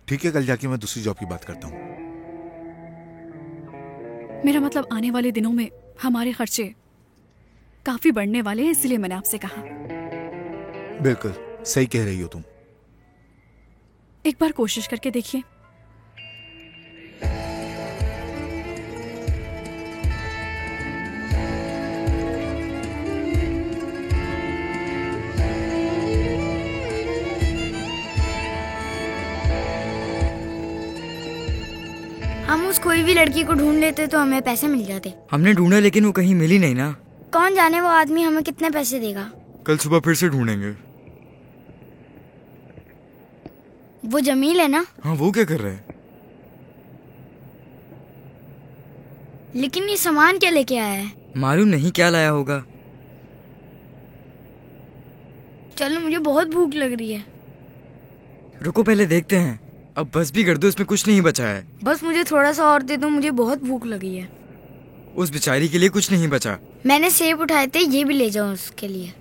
ठीक है, कल जाके मैं दूसरी जॉब की बात करता हूँ। मेरा मतलब आने वाले दिनों में हमारे खर्चे काफी बढ़ने वाले हैं, इसलिए मैंने आपसे कहा। बिल्कुल सही कह रही हो तुम। एक बार कोशिश करके देखिए। हम उस कोई भी लड़की को ढूंढ लेते तो हमें पैसे मिल जाते। हमने ढूंढा लेकिन वो कहीं मिली नहीं ना। कौन जाने वो आदमी हमें कितने पैसे देगा। कल सुबह फिर से ढूंढेंगे। वो जमील है ना? हाँ, वो क्या कर रहा है? लेकिन ये सामान क्या लेके आया है? मालूम नहीं क्या लाया होगा। चलो, मुझे बहुत भूख लग रही है। रुको पहले देखते हैं। अब बस भी कर दो, इसमें कुछ नहीं बचा है। बस मुझे थोड़ा सा और दे दो, मुझे बहुत भूख लगी है। उस बेचारी के लिए कुछ नहीं बचा। मैंने सेब उठाए थे, ये भी ले जाओ उसके लिए।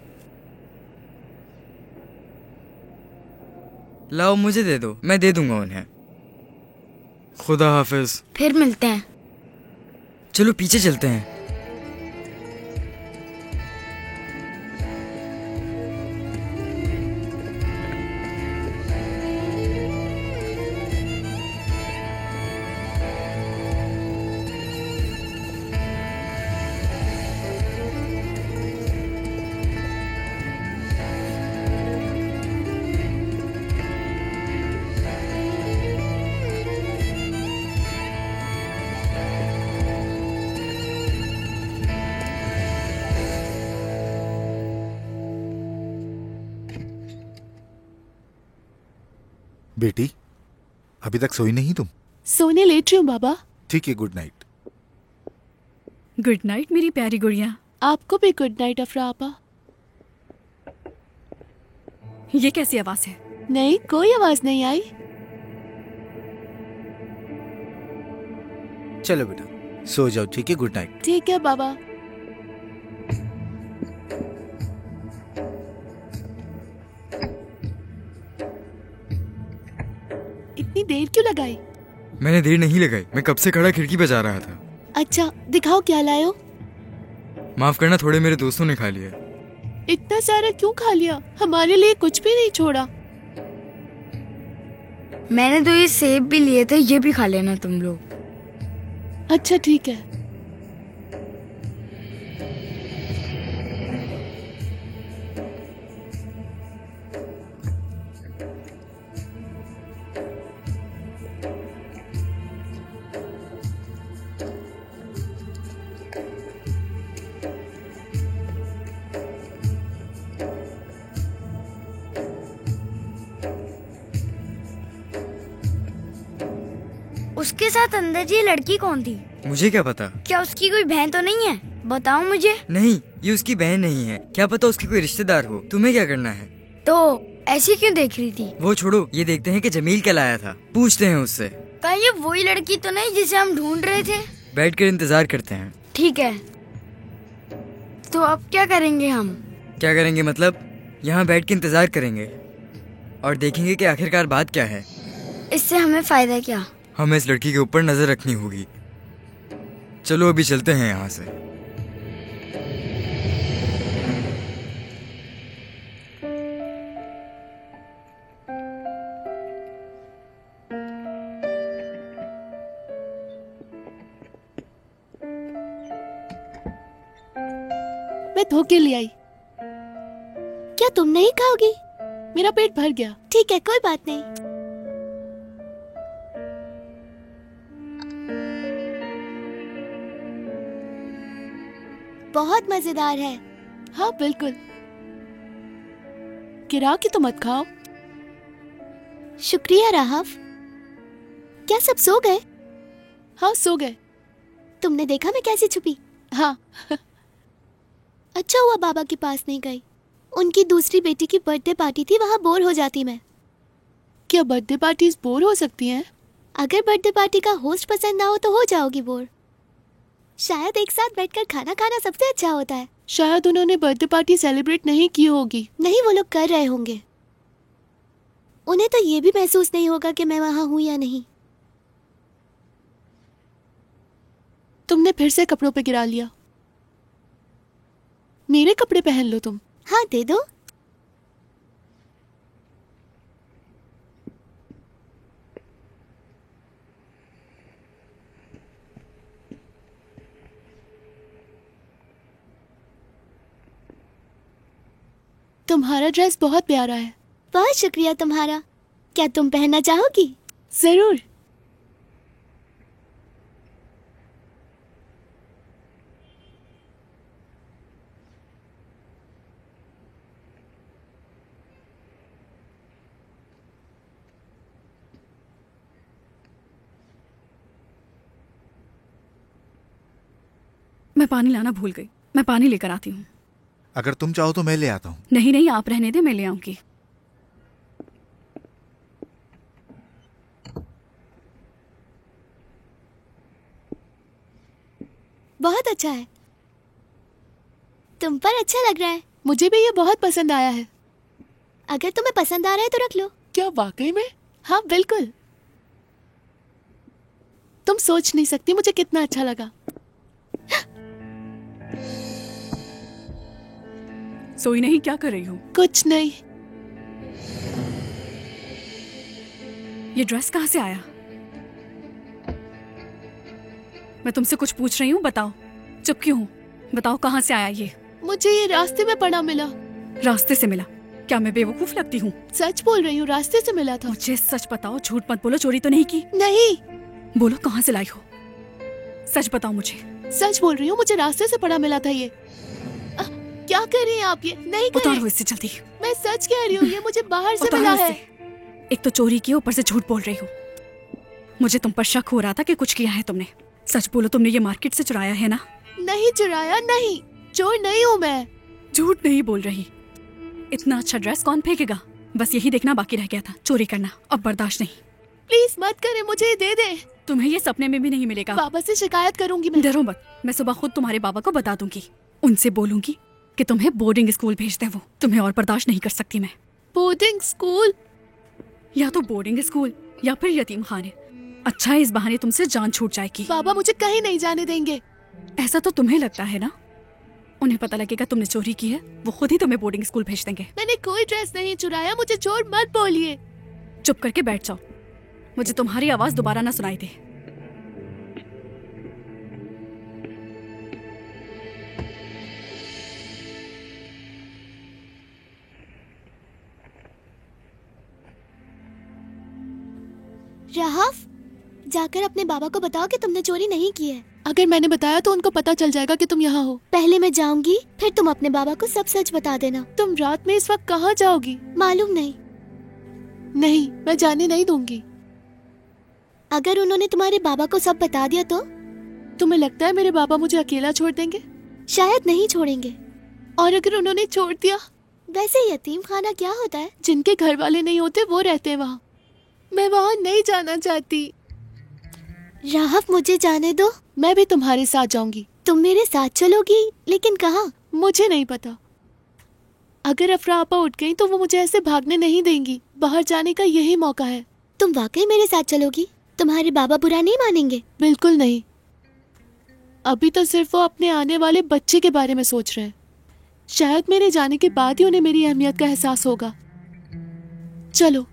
लाओ, मुझे दे दो, मैं दे दूंगा उन्हें। खुदा हाफिज। फिर मिलते हैं। चलो पीछे चलते हैं। बेटी, अभी तक सोई नहीं तुम? सोने लेट रही हूँ बाबा। ठीक है, गुड नाइट। गुड नाइट मेरी प्यारी गुड़िया। आपको भी गुड नाइट अफरा आपा। ये कैसी आवाज है? नहीं, कोई आवाज नहीं आई। चलो बेटा, सो जाओ। ठीक है, गुड नाइट। ठीक है बाबा। इतनी देर क्यों लगाई? मैंने देर नहीं लगाई, मैं कब से खड़ा खिड़की पे जा रहा था। अच्छा, दिखाओ क्या लाए हो। माफ करना, थोड़े मेरे दोस्तों ने खा लिया। इतना सारा क्यों खा लिया? हमारे लिए कुछ भी नहीं छोड़ा। मैंने तो ये सेब भी लिए थे, ये भी खा लेना तुम लोग। अच्छा ठीक है। उसके साथ अंदर जी लड़की कौन थी? मुझे क्या पता। क्या उसकी कोई बहन तो नहीं है? बताओ मुझे। नहीं, ये उसकी बहन नहीं है। क्या पता उसकी कोई रिश्तेदार हो। तुम्हें क्या करना है? तो ऐसी क्यों देख रही थी? वो छोड़ो, ये देखते हैं कि जमील क्या लाया था। पूछते हैं उससे। कहीं ये वही लड़की तो नहीं जिसे हम ढूंढ रहे थे? बैठ कर इंतजार करते हैं। ठीक है, तो अब क्या करेंगे हम? क्या करेंगे मतलब? यहाँ बैठ के इंतजार करेंगे और देखेंगे कि आखिरकार बात क्या है। इससे हमें फायदा क्या? हमें इस लड़की के ऊपर नजर रखनी होगी। चलो अभी चलते हैं यहाँ से। मैं धोके ले आई। क्या तुम नहीं खाओगी? मेरा पेट भर गया। ठीक है, कोई बात नहीं। बहुत मजेदार है। हाँ बिल्कुल। गिरा के तो मत खाओ। शुक्रिया राहफ। क्या सब सो गए? हाँ सो गए। तुमने देखा मैं कैसे छुपी? हाँ। अच्छा हुआ बाबा के पास नहीं गई। उनकी दूसरी बेटी की बर्थडे पार्टी थी, वहाँ बोर हो जाती मैं। क्या बर्थडे पार्टीज बोर हो सकती हैं? अगर बर्थडे पार्टी का होस्ट पसंद ना हो तो हो जाओगी बोर। शायद एक साथ बैठकर खाना खाना सबसे अच्छा होता है। शायद उन्होंने बर्थडे पार्टी सेलिब्रेट नहीं की होगी। नहीं, वो लोग कर रहे होंगे। उन्हें तो ये भी महसूस नहीं होगा कि मैं वहाँ हूँ या नहीं। तुमने फिर से कपड़ों पे गिरा लिया। मेरे कपड़े पहन लो तुम। हाँ दे दो। तुम्हारा ड्रेस बहुत प्यारा है। बहुत शुक्रिया तुम्हारा। क्या तुम पहनना चाहोगी? जरूर। मैं पानी लाना भूल गई। मैं पानी लेकर आती हूँ। अगर तुम चाहो तो मैं ले आता हूँ। नहीं नहीं, आप रहने दे, मैं ले आऊंगी। बहुत अच्छा है। तुम पर अच्छा लग रहा है। मुझे भी ये बहुत पसंद आया है। अगर तुम्हें पसंद आ रहा है तो रख लो। क्या वाकई में? हाँ बिल्कुल। तुम सोच नहीं सकती मुझे कितना अच्छा लगा। सोई नहीं? क्या कर रही हो? कुछ नहीं। ये ड्रेस कहाँ से आया? मैं तुमसे कुछ पूछ रही हूँ, बताओ। चुप क्यों हो? बताओ कहाँ से आया ये? मुझे ये रास्ते में पड़ा मिला। रास्ते से मिला? क्या मैं बेवकूफ लगती हूँ? सच बोल रही हूँ, रास्ते से मिला था। मुझे सच बताओ, झूठ मत बोलो। चोरी तो नहीं की? नहीं। बोलो कहाँ से लाई हो? सच बताओ मुझे। सच बोल रही हूँ, मुझे रास्ते से पड़ा मिला था ये। क्या कर रही हैं आप? ये नहीं करें। उतारो इससे जल्दी। मैं सच कह रही हूँ, ये मुझे बाहर से मिला है। एक तो चोरी की, ऊपर से झूठ बोल रही हो। मुझे तुम पर शक हो रहा था कि कुछ किया है तुमने। सच बोलो, तुमने ये मार्केट से चुराया है ना? नहीं चुराया, नहीं। चोर नहीं हूँ मैं। झूठ नहीं बोल रही। इतना अच्छा ड्रेस कौन फेंकेगा? बस यही देखना बाकी रह गया था, चोरी करना। अब बर्दाश्त नहीं। प्लीज मत करें, मुझे दे दे। तुम्हें ये सपने में भी नहीं मिलेगा। पापा से शिकायत करूंगी मैं। डरो मत, मैं सुबह खुद तुम्हारे बाबा को बता दूंगी। उनसे बोलूंगी कि तुम्हें बोर्डिंग स्कूल भेज दें। वो तुम्हें और बर्दाश्त नहीं कर सकती मैं। Boarding school? या तो बोर्डिंग स्कूल या फिर यतीम खाने। अच्छा है, इस बहाने तुमसे जान छूट जाएगी। बाबा मुझे कहीं नहीं जाने देंगे। ऐसा तो तुम्हें लगता है ना? उन्हें पता लगेगा तुमने चोरी की है, वो खुद ही तुम्हें बोर्डिंग स्कूल भेज देंगे। मैंने कोई ड्रेस नहीं चुराया, मुझे चोर मत बोलिए। चुप करके बैठ जाओ, मुझे तुम्हारी आवाज दोबारा ना सुनाई दे। राहफ, जाकर अपने बाबा को बताओ कि तुमने चोरी नहीं की है। अगर मैंने बताया तो उनको पता चल जाएगा कि तुम यहाँ हो। पहले मैं जाऊंगी, फिर तुम अपने बाबा को सब सच बता देना। तुम रात में इस वक्त कहाँ जाओगी? मालूम नहीं। नहीं, मैं जाने नहीं दूंगी। अगर उन्होंने तुम्हारे बाबा को सब बता दिया तो? तुम्हें लगता है मेरे बाबा मुझे अकेला छोड़ देंगे? शायद नहीं छोड़ेंगे। और अगर उन्होंने छोड़ दिया? वैसे यतीम खाना क्या होता है? जिनके घर वाले नहीं होते वो रहते हैं वहाँ। मैं वहाँ नहीं जाना चाहती। राहफ मुझे जाने दो। मैं भी तुम्हारे साथ जाऊंगी। तुम मेरे साथ चलोगी, लेकिन कहाँ? मुझे नहीं पता। अगर अफरा आपा उठ गई तो वो मुझे ऐसे भागने नहीं देंगी। बाहर जाने का यही मौका है। तुम वाकई मेरे साथ चलोगी? तुम्हारे बाबा बुरा नहीं मानेंगे? बिल्कुल नहीं। अभी तो सिर्फ वो अपने आने वाले बच्चे के बारे में सोच रहे हैं। शायद मेरे जाने के बाद ही उन्हें मेरी अहमियत का एहसास होगा। चलो।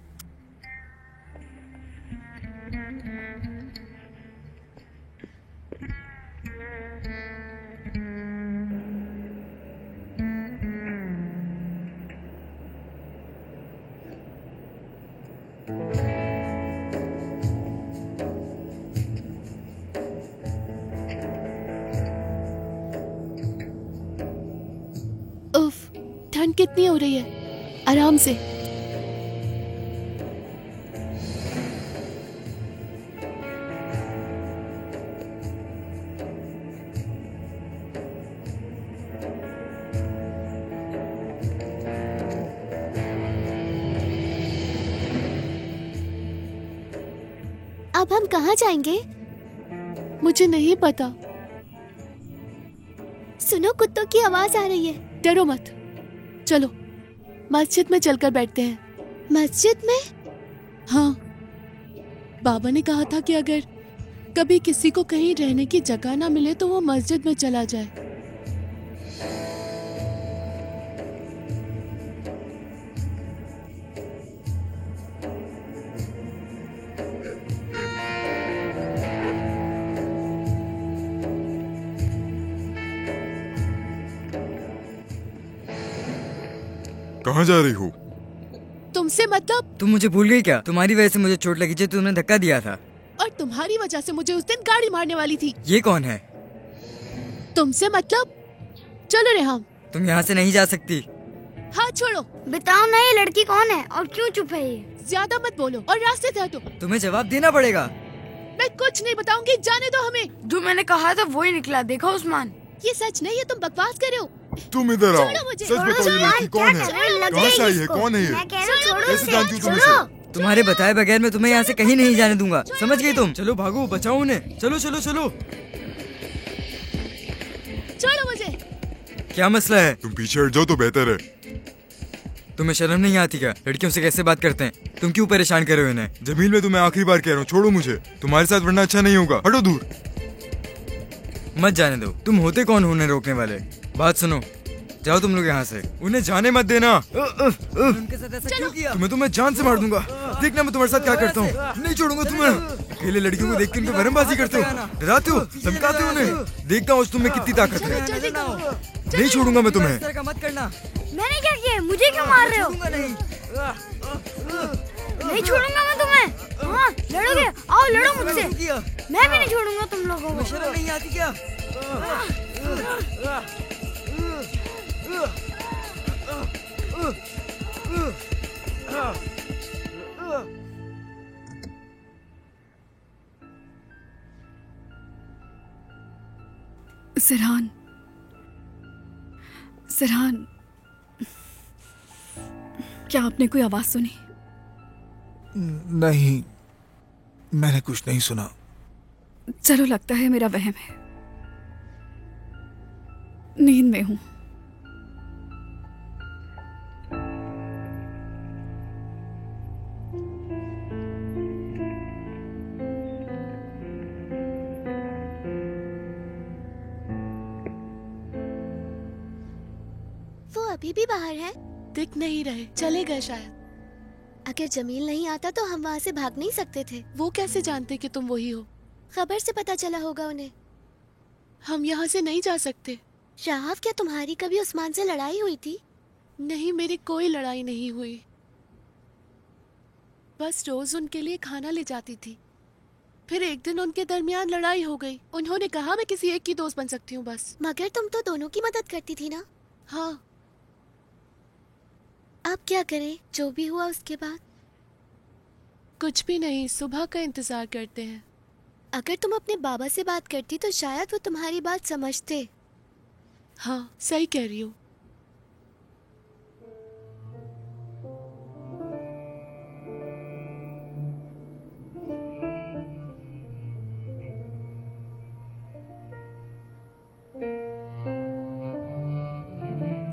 उफ, ठंड कितनी हो रही है। आराम से। अब हम कहाँ जाएंगे? मुझे नहीं पता। सुनो, कुत्तों की आवाज आ रही है। डरो मत। चलो मस्जिद में चलकर बैठते हैं। मस्जिद में? हाँ, बाबा ने कहा था कि अगर कभी किसी को कहीं रहने की जगह ना मिले तो वो मस्जिद में चला जाए। कहाँ जा रही हो? तुमसे मतलब? तुम मुझे भूल गई क्या? तुम्हारी वजह से मुझे चोट लगी थी, तुमने धक्का दिया था। और तुम्हारी वजह से मुझे उस दिन गाड़ी मारने वाली थी। ये कौन है? तुमसे मतलब? चलो रेहाम। तुम यहाँ से नहीं जा सकती। हाथ छोड़ो। बताओ ना, ये लड़की कौन है और क्यों चुप है ये? ज्यादा मत बोलो और रास्ते से हटो। तुम्हें जवाब देना पड़ेगा। मैं कुछ नहीं बताऊंगी, जाने दो हमें। जो मैंने कहा था वही निकला, देखा उस्मान? ये सच नहीं है, तुम बकवास कर रहे हो। तुम इधर आओ। छोड़ो मुझे। सच बताओ, ये लड़की कौन है? कहाँ से आई है? कौन है ये? मैं कह रहा हूँ, छोड़ो कैसे इसे, जानती हो तुम छोड़ो। इसे? तुम्हारे बताए बगैर मैं तुम्हें यहाँ से कहीं नहीं जाने दूंगा, समझ गई तुम? चलो भागो, बचाओ उन्हें। चलो चलो चलो। छोड़ो मुझे। क्या मसला है? तुम पीछे हट जाओ तो बेहतर है। तुम्हें शर्म नहीं आती क्या? लड़कियों से कैसे बात करते हैं? तुम क्यों परेशान कर रहे हो इन्हें? जमील, मैं तुम्हें आखिरी बार कह रहा हूँ, छोड़ो मुझे। तुम्हारे साथ वरना अच्छा नहीं होगा। हटो दूर। मत जाने दो। तुम होते कौन हो उन्हें रोकने वाले? बात सुनो, जाओ तुम लोग यहाँ से। उन्हें जाने मत देना। उनके साथ ऐसा क्यों किया? तुम्हें तो मैं जान से मार दूंगा। देखना मैं तुम्हारे साथ क्या करता हूँ। नहीं छोड़ूंगा तुम्हें। अकेले लड़कियों को देख के उन पे भरमबाजी करते हो, डराते हो, धमकाते हो उन्हें। देखता हूँ तुम में कितनी ताकत है। नहीं छोड़ूंगा मैं तुम्हें। इस तरह का मत करना। मैंने क्या किया? मुझे क्यों मार रहे हो? छोड़ूंगा नहीं। नहीं छोड़ूंगा मैं तुम्हें। हाँ, लड़ोगे? आओ लड़ो मुझसे। क्यों किया? मैं भी नहीं छोड़ूंगा तुम लोगों तुम्हें को। शर्म नहीं आती क्या? सिरहान, सिरहान, क्या आपने कोई आवाज सुनी? नहीं, मैंने कुछ नहीं सुना। चलो, लगता है मेरा वहम है। नींद में हूं। वो अभी भी बाहर है? दिख नहीं रहे, चले गए शायद। अगर जमील नहीं आता तो हम वहाँ से भाग नहीं सकते थे। वो कैसे जानते कि तुम वही हो? खबर से पता चला होगा उन्हें। हम यहाँ से नहीं जा सकते। राहफ, क्या तुम्हारी कभी उस्मान से लड़ाई हुई थी? नहीं, मेरी कोई लड़ाई नहीं हुई। बस रोज उनके लिए खाना ले जाती थी। फिर एक दिन उनके दरमियान लड़ाई हो गई। उन्होंने कहा मैं किसी एक की दोस्त बन सकती हूँ बस। मगर तुम तो दोनों की मदद करती थी ना? हाँ। अब क्या करें? जो भी हुआ उसके बाद। कुछ भी नहीं, सुबह का इंतजार करते हैं। अगर तुम अपने बाबा से बात करती तो शायद वो तुम्हारी बात समझते। हाँ, सही कह रही हो।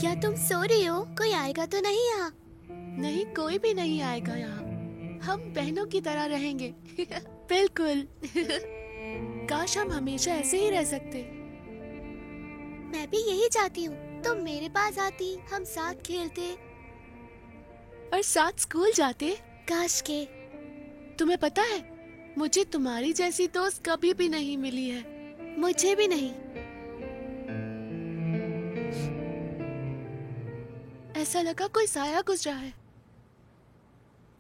क्या तुम सो रही हो? कोई आएगा तो नहीं यहाँ? नहीं, कोई भी नहीं आएगा यहाँ। हम बहनों की तरह रहेंगे। बिल्कुल। काश हम हमेशा ऐसे ही रह सकते। मैं भी यही चाहती हूँ। तुम मेरे पास आती, हम साथ खेलते और साथ स्कूल जाते। काश के। तुम्हें पता है, मुझे तुम्हारी जैसी दोस्त कभी भी नहीं मिली है। मुझे भी नहीं। ऐसा लगा कोई साया गुजरा है।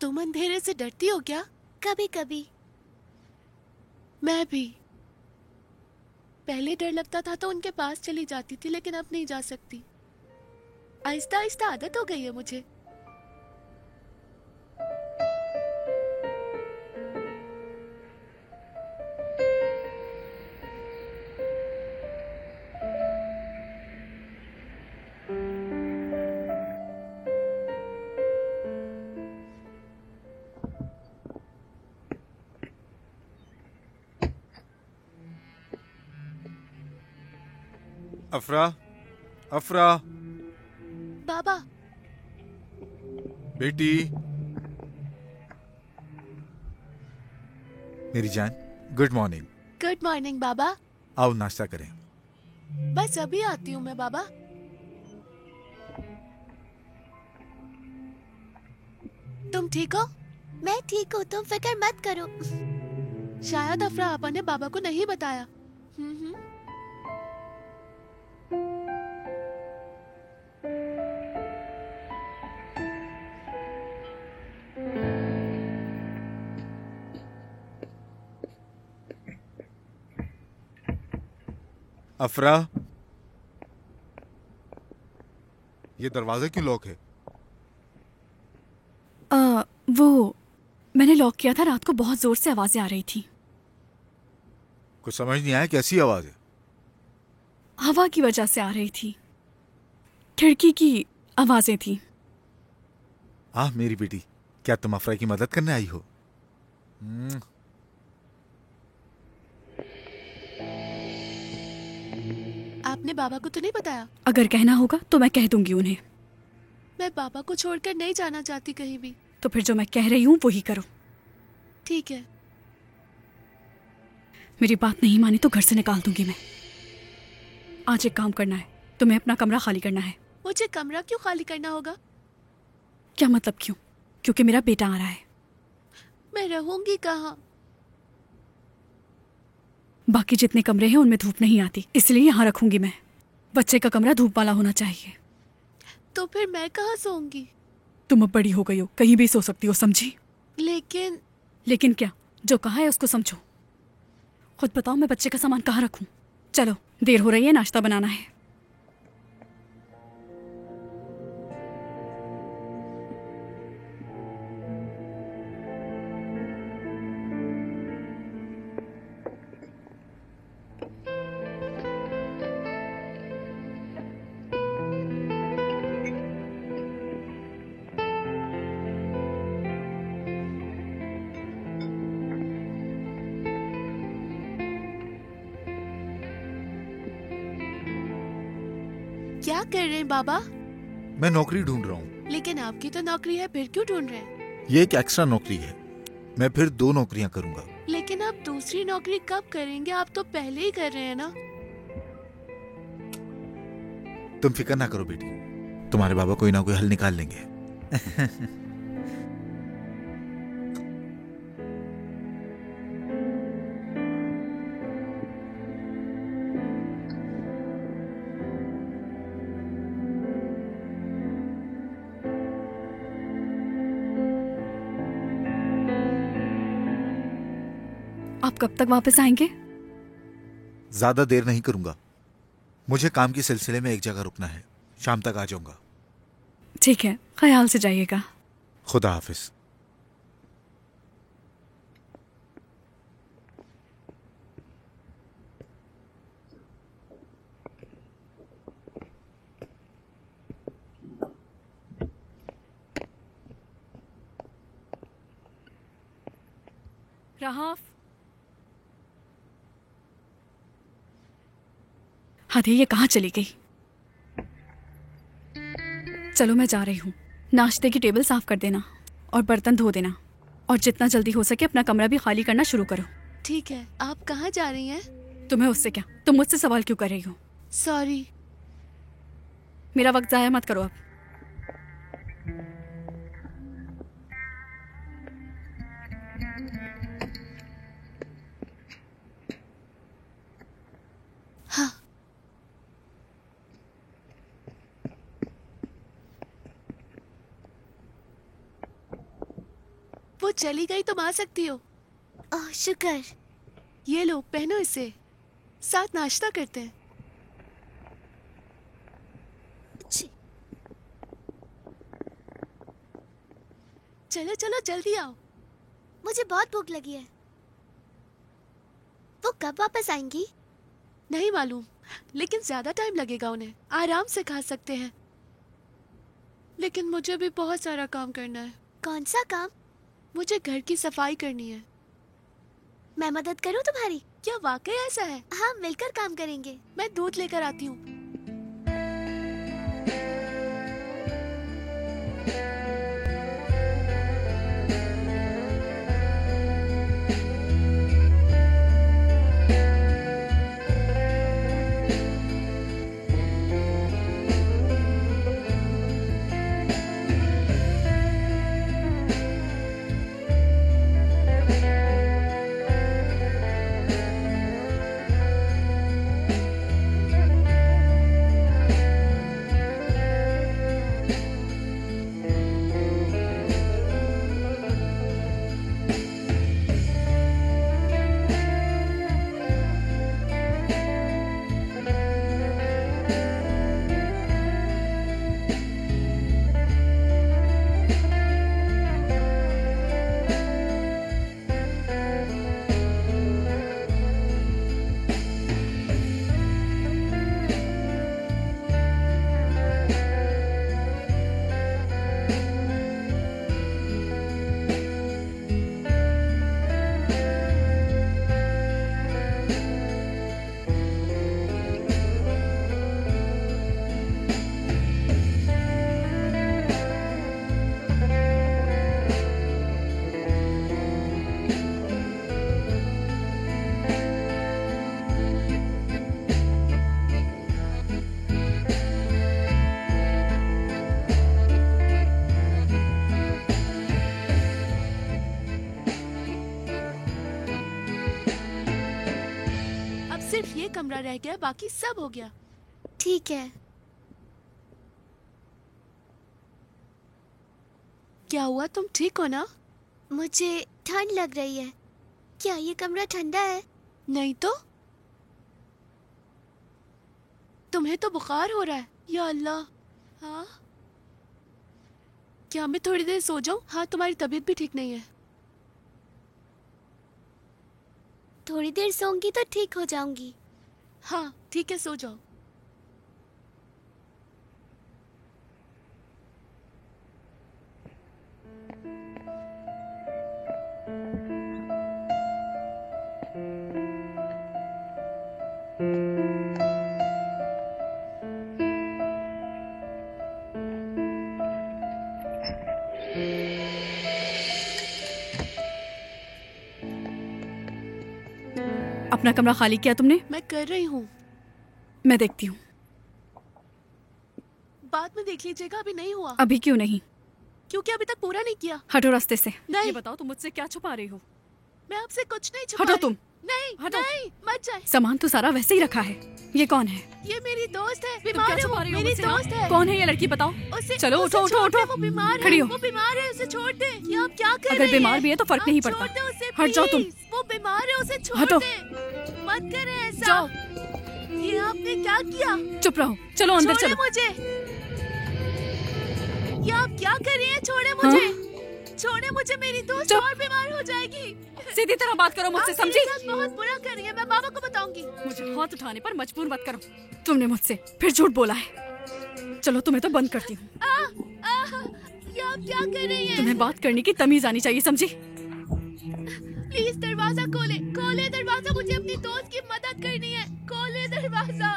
तुम अंधेरे से डरती हो क्या? कभी कभी। मैं भी। पहले डर लगता था तो उनके पास चली जाती थी, लेकिन अब नहीं जा सकती। आहिस्ता आहिस्ता आदत हो गई है मुझे। अफरा, अफरा, बाबा। बेटी, मेरी जान, गुड मॉर्निंग। गुड मॉर्निंग बाबा। आओ नाश्ता करें। बस अभी आती हूँ मैं बाबा। तुम ठीक हो? मैं ठीक हूँ, तुम फिक्र मत करो। शायद अफरा आपा ने बाबा को नहीं बताया। अफरा, ये दरवाजा क्यों लॉक है? वो मैंने लॉक किया था। रात को बहुत जोर से आवाजें आ रही थी। कुछ समझ नहीं आया, कैसी आवाज है? हवा की वजह से आ रही थी। खिड़की की आवाजें थी। मेरी बेटी, क्या तुम अफरा की मदद करने आई हो? आपने बाबा को तो नहीं बताया? अगर कहना होगा तो मैं कह दूंगी उन्हें। मैं बाबा को छोड़कर नहीं जाना चाहती कहीं भी। तो फिर जो मैं कह रही हूँ वही करो। ठीक है। मेरी बात नहीं मानी तो घर से निकाल दूंगी मैं। आज एक काम करना है, तुम्हें अपना कमरा खाली करना है। मुझे कमरा क्यों खाली करना होगा? क्या मतलब क्यों? क्योंकि मेरा बेटा आ रहा है। मैं रहूंगी कहाँ? बाकी जितने कमरे हैं उनमें धूप नहीं आती, इसलिए यहाँ रखूंगी मैं। बच्चे का कमरा धूप वाला होना चाहिए। तो फिर मैं कहाँ सोऊंगी? तुम अब बड़ी हो गई हो, कहीं भी सो सकती हो, समझी? लेकिन क्या? जो कहा है उसको समझो। खुद बताओ, मैं बच्चे का सामान कहाँ रखूं? चलो, देर हो रही है, नाश्ता बनाना है। क्या कर रहे हैं बाबा? मैं नौकरी ढूंढ रहा हूँ। लेकिन आपकी तो नौकरी है, फिर क्यों ढूंढ रहे हैं? ये एक एक्स्ट्रा नौकरी है, मैं फिर 2 नौकरियां करूंगा। लेकिन आप दूसरी नौकरी कब करेंगे? आप तो पहले ही कर रहे हैं ना। तुम फिक्र ना करो बेटी, तुम्हारे बाबा कोई ना कोई हल निकाल लेंगे। आप कब तक वापस आएंगे? ज्यादा देर नहीं करूंगा, मुझे काम के सिलसिले में एक जगह रुकना है। शाम तक आ जाऊंगा। ठीक है, ख्याल से जाइएगा। खुदा हाफिज। रहाफ, हाथी ये कहाँ चली गई? चलो मैं जा रही हूँ। नाश्ते की टेबल साफ कर देना और बर्तन धो देना, और जितना जल्दी हो सके अपना कमरा भी खाली करना शुरू करो। ठीक है। आप कहाँ जा रही हैं? तुम्हें उससे क्या, तुम मुझसे सवाल क्यों कर रही हो? सॉरी। मेरा वक्त जाया मत करो अब। हाँ। वो चली गई, तुम आ सकती हो। ओह शुक्र। ये लो, पहनो इसे, साथ नाश्ता करते हैं। चलो चलो जल्दी आओ। मुझे बहुत भूख लगी है। वो कब वापस आएंगी? नहीं मालूम, लेकिन ज्यादा टाइम लगेगा उन्हें। आराम से खा सकते हैं, लेकिन मुझे भी बहुत सारा काम करना है। कौन सा काम? मुझे घर की सफाई करनी है। मैं मदद करूं तुम्हारी? क्या वाकई ऐसा है? हाँ, मिलकर काम करेंगे। मैं दूध लेकर आती हूँ। सिर्फ ये कमरा रह गया, बाकी सब हो गया। ठीक है। क्या हुआ, तुम ठीक हो ना? मुझे ठंड लग रही है। क्या ये कमरा ठंडा है? नहीं तो। तुम्हें तो बुखार हो रहा है। या अल्लाह। हाँ, क्या मैं थोड़ी देर सो जाऊं? हाँ, तुम्हारी तबीयत भी ठीक नहीं है। थोड़ी देर सोऊंगी तो ठीक हो जाऊंगी। हाँ ठीक है, सो जाओ। अपना कमरा खाली किया तुमने? मैं कर रही हूँ। मैं देखती हूँ। बाद में देख लीजिएगा, अभी नहीं हुआ। अभी क्यों नहीं? क्योंकि अभी तक पूरा नहीं किया। हटो रास्ते से। नहीं। ये बताओ तुम मुझसे क्या छुपा रही हो? मैं आपसे कुछ नहीं छुपा हटो रही। तुम। नहीं हटो। नहीं, मत जाए। सामान तो सारा वैसे ही रखा है। ये कौन है? ये मेरी दोस्त है, तुम बीमार क्या है छुपा वो, रही हो मेरी मुझसे? दोस्त है। कौन है ये लड़की, बताओ। चलो उसे उठो उठो छोड़ दे, उठो। वो बीमार है। खड़ी हो। वो बीमार है, उसे छोड़ दे। ये आप क्या कर अगर रही बीमार हैं? भी है तो फर्क आप नहीं छोड़ पड़ता। दे उसे, हट जाओ तुम। प्लीज। वो बीमार है, उसे छोड़ हटो। दे। मत करे ऐसा। जाओ। ये आपने क्या किया? चुप रहो, चलो अंदर छोड़े चलो। मुझे। ये आप क्या कर रही हैं? छोड़े मुझे। छोड़े मुझे, मेरी दोस्त और बीमार हो जाएगी। सीधी तरह बात करो मुझसे, आप समझी? मेरे साथ बहुत बुरा कर रही है, मैं बाबा को बताऊंगी। मुझे हाथ उठाने पर मजबूर मत करो। तुमने मुझसे फिर झूठ बोला है। चलो तुम्हें तो बंद करती हूँ। ये आप क्या कर रही हैं? तुम्हें बात करने की तमीज आनी चाहिए, समझी? प्लीज दरवाजा खोले, खोले दरवाजा। मुझे अपनी दोस्त की मदद करनी है। खोले दरवाजा।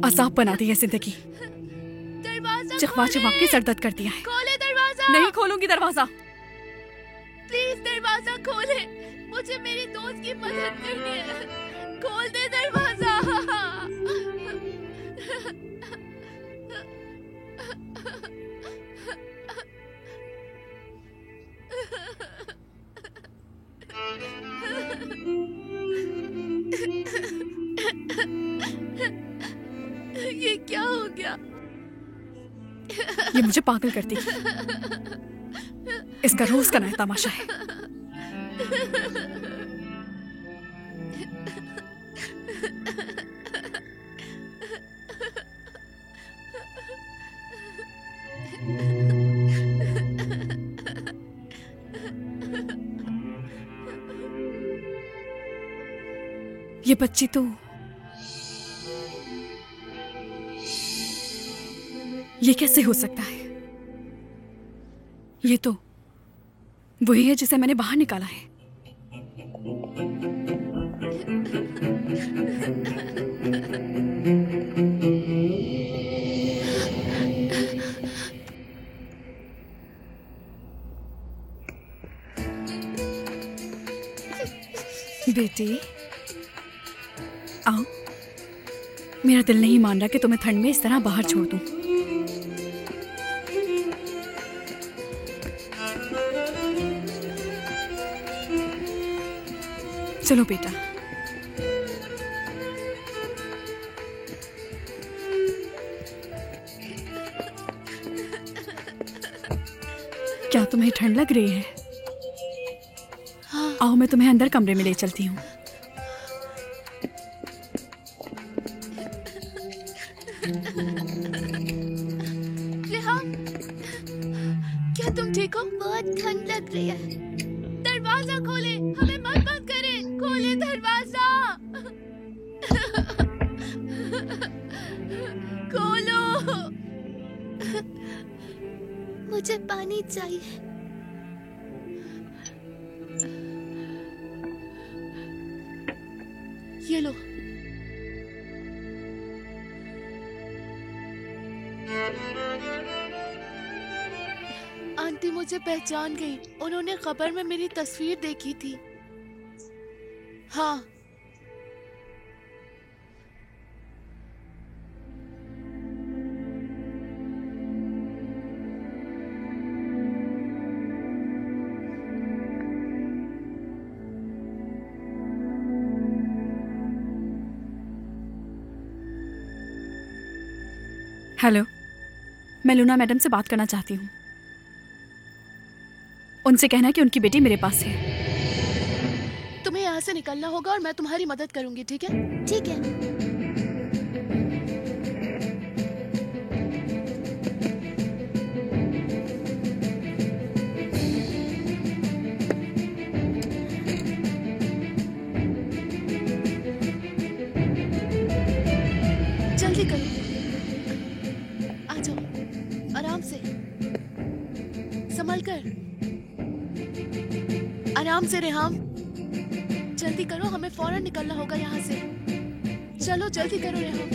अजाब बना दी है जिंदगी। दरवाजा चिखवा चिखवा के सर दर्द कर दिया है। खोले दरवाजा। नहीं खोलूंगी दरवाजा। प्लीज दरवाजा खोले, मुझे मेरी दोस्त की मदद करनी है। खोल दे दरवाजा। ये क्या हो गया? ये मुझे पागल करती है। इसका रोज का नया तमाशा है। ये बच्ची तो ये कैसे हो सकता है? ये तो वही है जिसे मैंने बाहर निकाला है। बेटी आओ। मेरा दिल नहीं मान रहा कि तुम्हें ठंड में इस तरह बाहर छोड़ दूं। चलो बेटा। क्या तुम्हें ठंड लग रही है? आओ मैं तुम्हें अंदर कमरे में ले चलती हूँ। क्या तुम ठीक हो? बहुत ठंड लग रही है। दरवाजा खोले, हमें मत बंद करें। खोले दरवाजा। खोलो। मुझे पानी चाहिए। ये लो। आंटी मुझे पहचान गई। उन्होंने खबर में मेरी तस्वीर देखी थी। हाँ। हेलो, मैं लूना मैडम से बात करना चाहती हूँ। उनसे कहना कि उनकी बेटी मेरे पास है। तुम्हें यहाँ से निकलना होगा और मैं तुम्हारी मदद करूंगी, ठीक है? ठीक है। जल्दी करो। आ जाओ, आराम से, संभल कर। आराम से रेहाम। जल्दी करो, हमें फौरन निकलना होगा यहाँ से। चलो जल्दी करो रेहाम।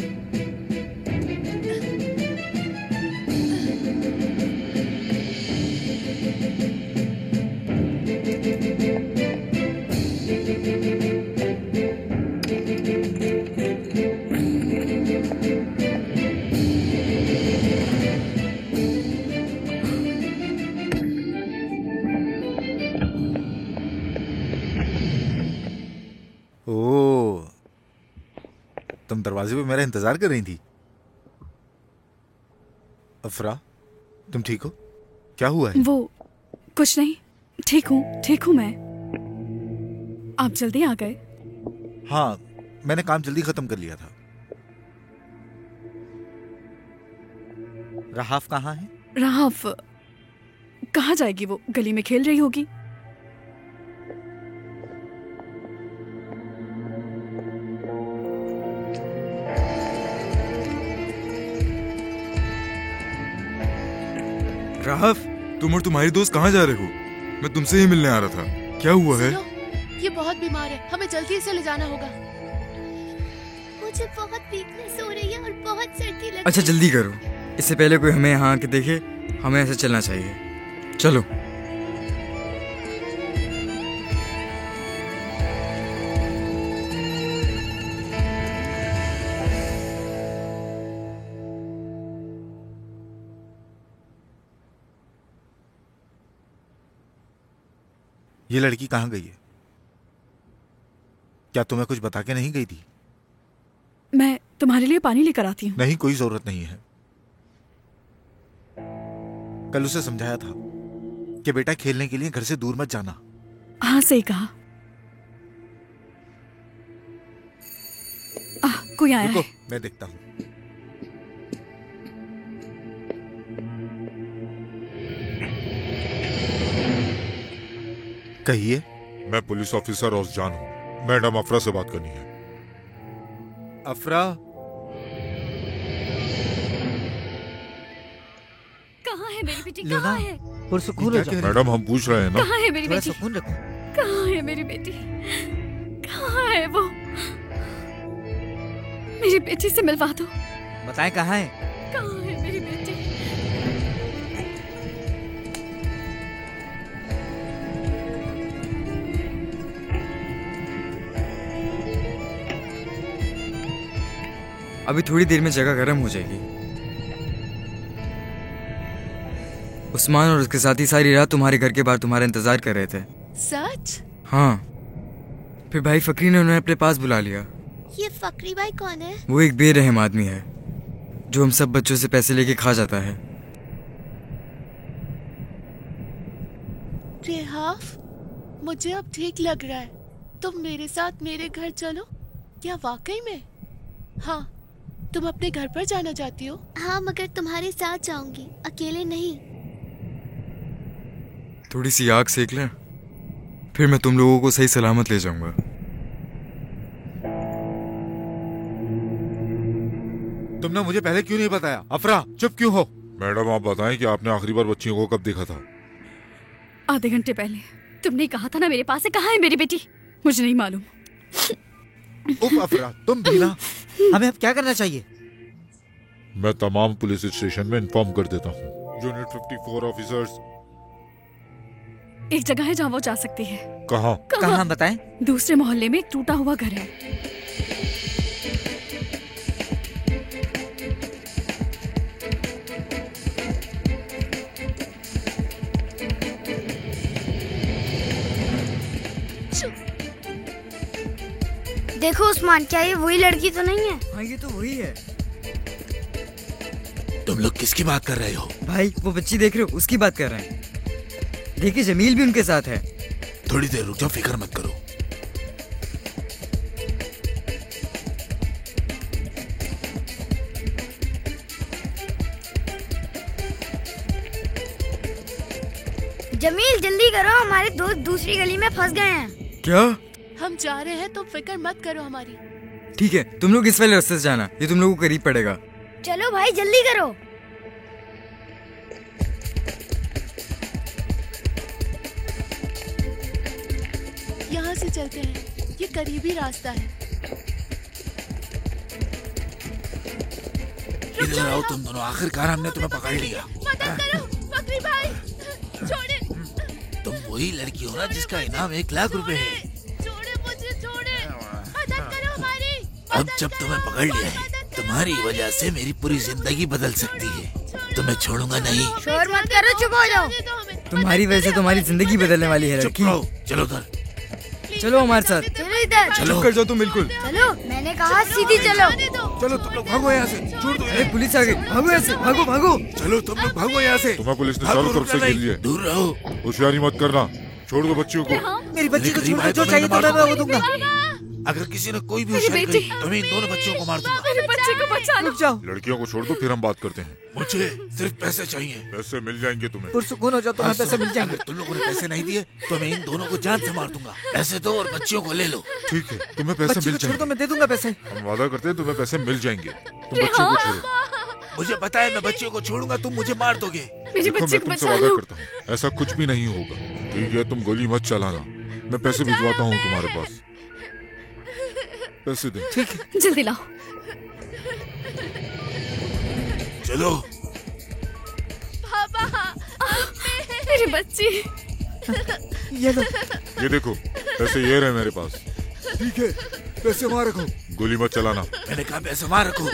तुम दरवाजे पे मेरा इंतजार कर रही थी। अफरा, तुम ठीक हो? क्या हुआ है? वो कुछ नहीं, ठीक हूँ मैं। आप जल्दी आ गए। हाँ, मैंने काम जल्दी खत्म कर लिया था। राहाफ कहाँ है? राहाफ कहाँ जाएगी? वो गली में खेल रही होगी। राहफ, तुम और तुम्हारी दोस्त कहाँ जा रहे हो? मैं तुमसे ही मिलने आ रहा था। क्या हुआ है? ये बहुत बीमार है, हमें जल्दी इसे ले जाना होगा। मुझे बहुत वीकनेस हो रही है और बहुत सर्दी लग अच्छा रही है। जल्दी करो, इससे पहले कोई हमें यहाँ आके देखे। हमें ऐसे चलना चाहिए, चलो। ये लड़की कहाँ गई है? क्या तुम्हें कुछ बता के नहीं गई थी? मैं तुम्हारे लिए पानी लेकर आती हूँ। नहीं, कोई जरूरत नहीं है। कल उसे समझाया था कि बेटा खेलने के लिए घर से दूर मत जाना। हाँ सही कहा। कोई आया रुको, है। मैं देखता हूँ। कहिए। मैं पुलिस ऑफिसर औसजान हूँ। मैडम अफरा से बात करनी है। अफरा, कहाँ है मेरी बेटी? लूना, कहाँ है? पुरसुकून हो जाओ। मैडम हम पूछ रहे हैं ना। कहाँ है मेरी थोड़ा बेटी? सुकून रखो। कहाँ है मेरी बेटी? कहाँ है वो? मेरी बेटी से मिलवा दो। बताएं कहाँ है? कहाँ है मेरी बेटी? अभी थोड़ी देर में जगह गर्म हो जाएगी। उस्मान और उसके साथी सारी रात तुम्हारे घर के बाहर तुम्हारा इंतजार कर रहे थे। सच? हाँ, फिर भाई फकरी ने उन्हें अपने पास बुला लिया। ये फकरी भाई कौन है? वो एक बेरहम आदमी है जो हम सब बच्चों से पैसे लेके खा जाता है। रेहाफ, मुझे अब ठीक लग रहा है। तुम मेरे साथ मेरे घर चलो। क्या वाकई में? हाँ, तुम अपने घर पर जाना चाहती हो? हाँ, मगर तुम्हारे साथ जाऊंगी, अकेले नहीं। थोड़ी सी आग सेक लें, फिर मैं तुम लोगों को सही सलामत ले जाऊंगा। तुमने मुझे पहले क्यों नहीं बताया? अफरा, चुप क्यों हो? मैडम आप बताएं कि आपने आखिरी बार बच्चियों को कब देखा था? आधे घंटे पहले। तुमने कहा था ना मेरे पास है। कहाँ है मेरी बेटी? मुझे नहीं मालूम। उफ अफरा, तुम भी ना। हमें अब क्या करना चाहिए? मैं तमाम पुलिस स्टेशन में इन्फॉर्म कर देता हूँ। Unit 54 officers. एक जगह है जहाँ वो जा सकती है। कहाँ? कहाँ बताएं? दूसरे मोहल्ले में एक टूटा हुआ घर है। देखो उस्मान, क्या ये वही लड़की तो नहीं है? हाँ ये तो वही है। तुम लोग किसकी बात कर रहे हो? भाई वो बच्ची देख रहे हो, उसकी बात कर रहे हैं। देखिए जमील भी उनके साथ है। थोड़ी देर रुक जाओ, फिक्र मत करो। जमील जल्दी करो, हमारे दोस्त दूसरी गली में फंस गए हैं। क्या? हम जा रहे हैं, तुम फिक्र मत करो हमारी। ठीक है, तुम लोग इस वाले रास्ते से जाना, ये तुम लोगों को करीब पड़ेगा। चलो भाई जल्दी करो। यहाँ से चलते हैं, ये करीबी रास्ता है। इधर आओ तुम दोनों, आखिरकार हमने तुम्हें पकड़ लिया। मदद करो फकरी भाई, छोड़े। तुम वही लड़की हो ना जिसका इनाम 1 लाख रुपए है। छोड़े मुझे, छोड़े। मदद करो हमारी। अब जब तुम्हें पकड़ लिया है, तुम्हारी वजह से मेरी पूरी जिंदगी बदल सकती है। तुम्हें छोड़ूंगा नहीं। शोर मत करो, चुप हो जाओ। तुम्हारी वजह से तुम्हारी जिंदगी बदलने वाली है चुप लड़की। रहो, चलो उधर। चलो हमारे साथ। चलो इधर। चलो कर जाओ तुम बिल्कुल। चलो, मैंने कहा सीधी चलो। चलो तुम लोग भागो यहाँ से, छोड़ दो। अरे पुलिस आ गई, भागो यहाँ से, भागो भागो। चलो तुम लोग भागो यहाँ से। तुम्हें पुलिस ने भागो, चारों तरफ से रुकना घेर लिया है। दूर रहो। होशियारी मत करना, छोड़ दो बच्चियों को। मेरी बच्ची को गरीब छोड़ है, दो, जो तो चाहिए मैंने तो मैं मार वो दूंगा। अगर किसी ने कोई भी होशियारी बेटी। करी तो मैं इन दोनों बच्चियों को मार दूंगा। मेरे बच्चे को बचा लो। रुक जाओ, लड़कियों को छोड़ दो, फिर हम बात करते हैं। मुझे सिर्फ पैसे चाहिए। पैसे मिल जाएंगे तुम्हें। पुरसुकून हो जाओ, तुम्हें पैसे मिल जाएंगे। अगर तुम लोगों ने पैसे नहीं दिए तो मैं इन दोनों को जान से मार दूंगा। पैसे दो और बच्चियों को ले लो। ठीक है, तुम्हें पैसे बच्ची मिल को छोड़ दो, जाएंगे। मैं दे दूंगा पैसे। हम वादा करते हैं तुम्हें पैसे मिल जाएंगे। तुम बच्चियों को छोड़ो। मुझे पता है मैं बच्चियों को छोड़ूंगा, तुम मुझे मार दोगे। मेरे देखो बच्चे मैं को तुमसे बचा वादा लो। करता हूँ, ऐसा कुछ भी नहीं होगा। ठीक है, तुम गोली मत चलाना। मैं पैसे भिजवाता हूँ तुम्हारे पास। पैसे दे। जल्दी लाओ। चलो। पापा मेरी बच्ची। ये लो। ये देखो, पैसे ये रहे मेरे पास। ठीक है, पैसे वहाँ रखो। गोली मत चलाना। मैंने कहा पैसे वहाँ रखो।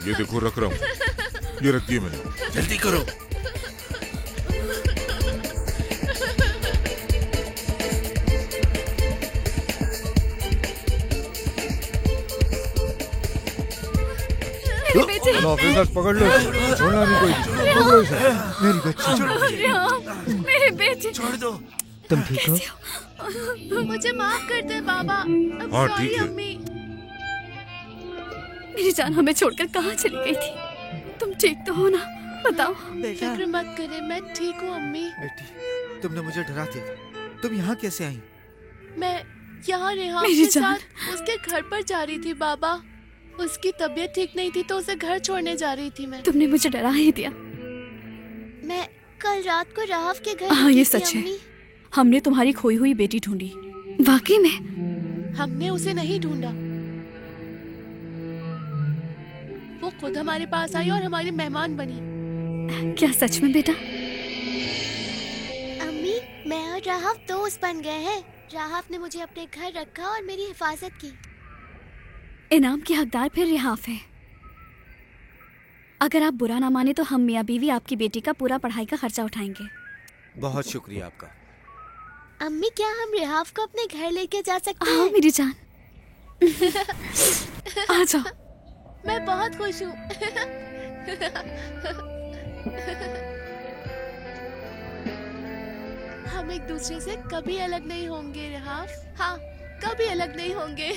ये देखो रख रहा हूँ। ये रख दिए मैंने। जल्दी करो। मेरे बेटे। ऑफिसर पकड़ लो, छोड़ना नहीं कोई। पकड़ो इसे। मेरी बच्ची। रेहान, मेरे बेटे। छोड़ दो। तुम ठीक हो? मुझे माफ कर दे बाबा। हाँ, ठीक है। अम्मी। मेरी जान हमें छोड़कर कहाँ चली गई थी? तुम ठीक तो हो ना? बताओ। फिक्र मत करे, मैं ठीक हूँ अम्मी। बेटी, तुमने मुझे डरा दिया। तुम यहाँ कैसे आई? मैं यहाँ रेहान मेरी के जान। साथ उसके घर पर जा रही थी बाबा। उसकी तबीयत ठीक नहीं थी तो उसे घर छोड़ने जा रही थी मैं। तुमने मुझे डरा ही दिया। मैं कल रात को राहफ के घर हाँ, रुकी ये थी, सच है। अम्मी। हमने तुम्हारी खोई हुई बेटी ढूंढी। वाकई में? हमने उसे नहीं ढूंढा, वो खुद हमारे पास आई और हमारी मेहमान बनी। क्या सच में बेटा? अम्मी, मैं और राहफ दोस्त बन गए हैं। राहफ ने मुझे अपने घर रखा और मेरी हिफाजत की। इनाम के हकदार फिर रिहाफ है। अगर आप बुरा ना माने तो हम मियाँ बीवी आपकी बेटी का पूरा पढ़ाई का खर्चा उठाएंगे। बहुत शुक्रिया आपका। अम्मी, क्या हम रिहाफ को अपने घर लेके जा सकते हाँ हैं? मेरी जान। आ जाओ। मैं बहुत खुश हूँ। हम एक दूसरे से कभी अलग नहीं होंगे रिहाफ। हाँ, कभी अलग नहीं होंगे।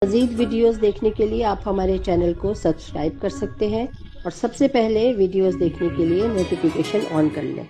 मज़ीद वीडियोस देखने के लिए आप हमारे चैनल को सब्सक्राइब कर सकते हैं और सबसे पहले वीडियोस देखने के लिए नोटिफिकेशन ऑन कर लें।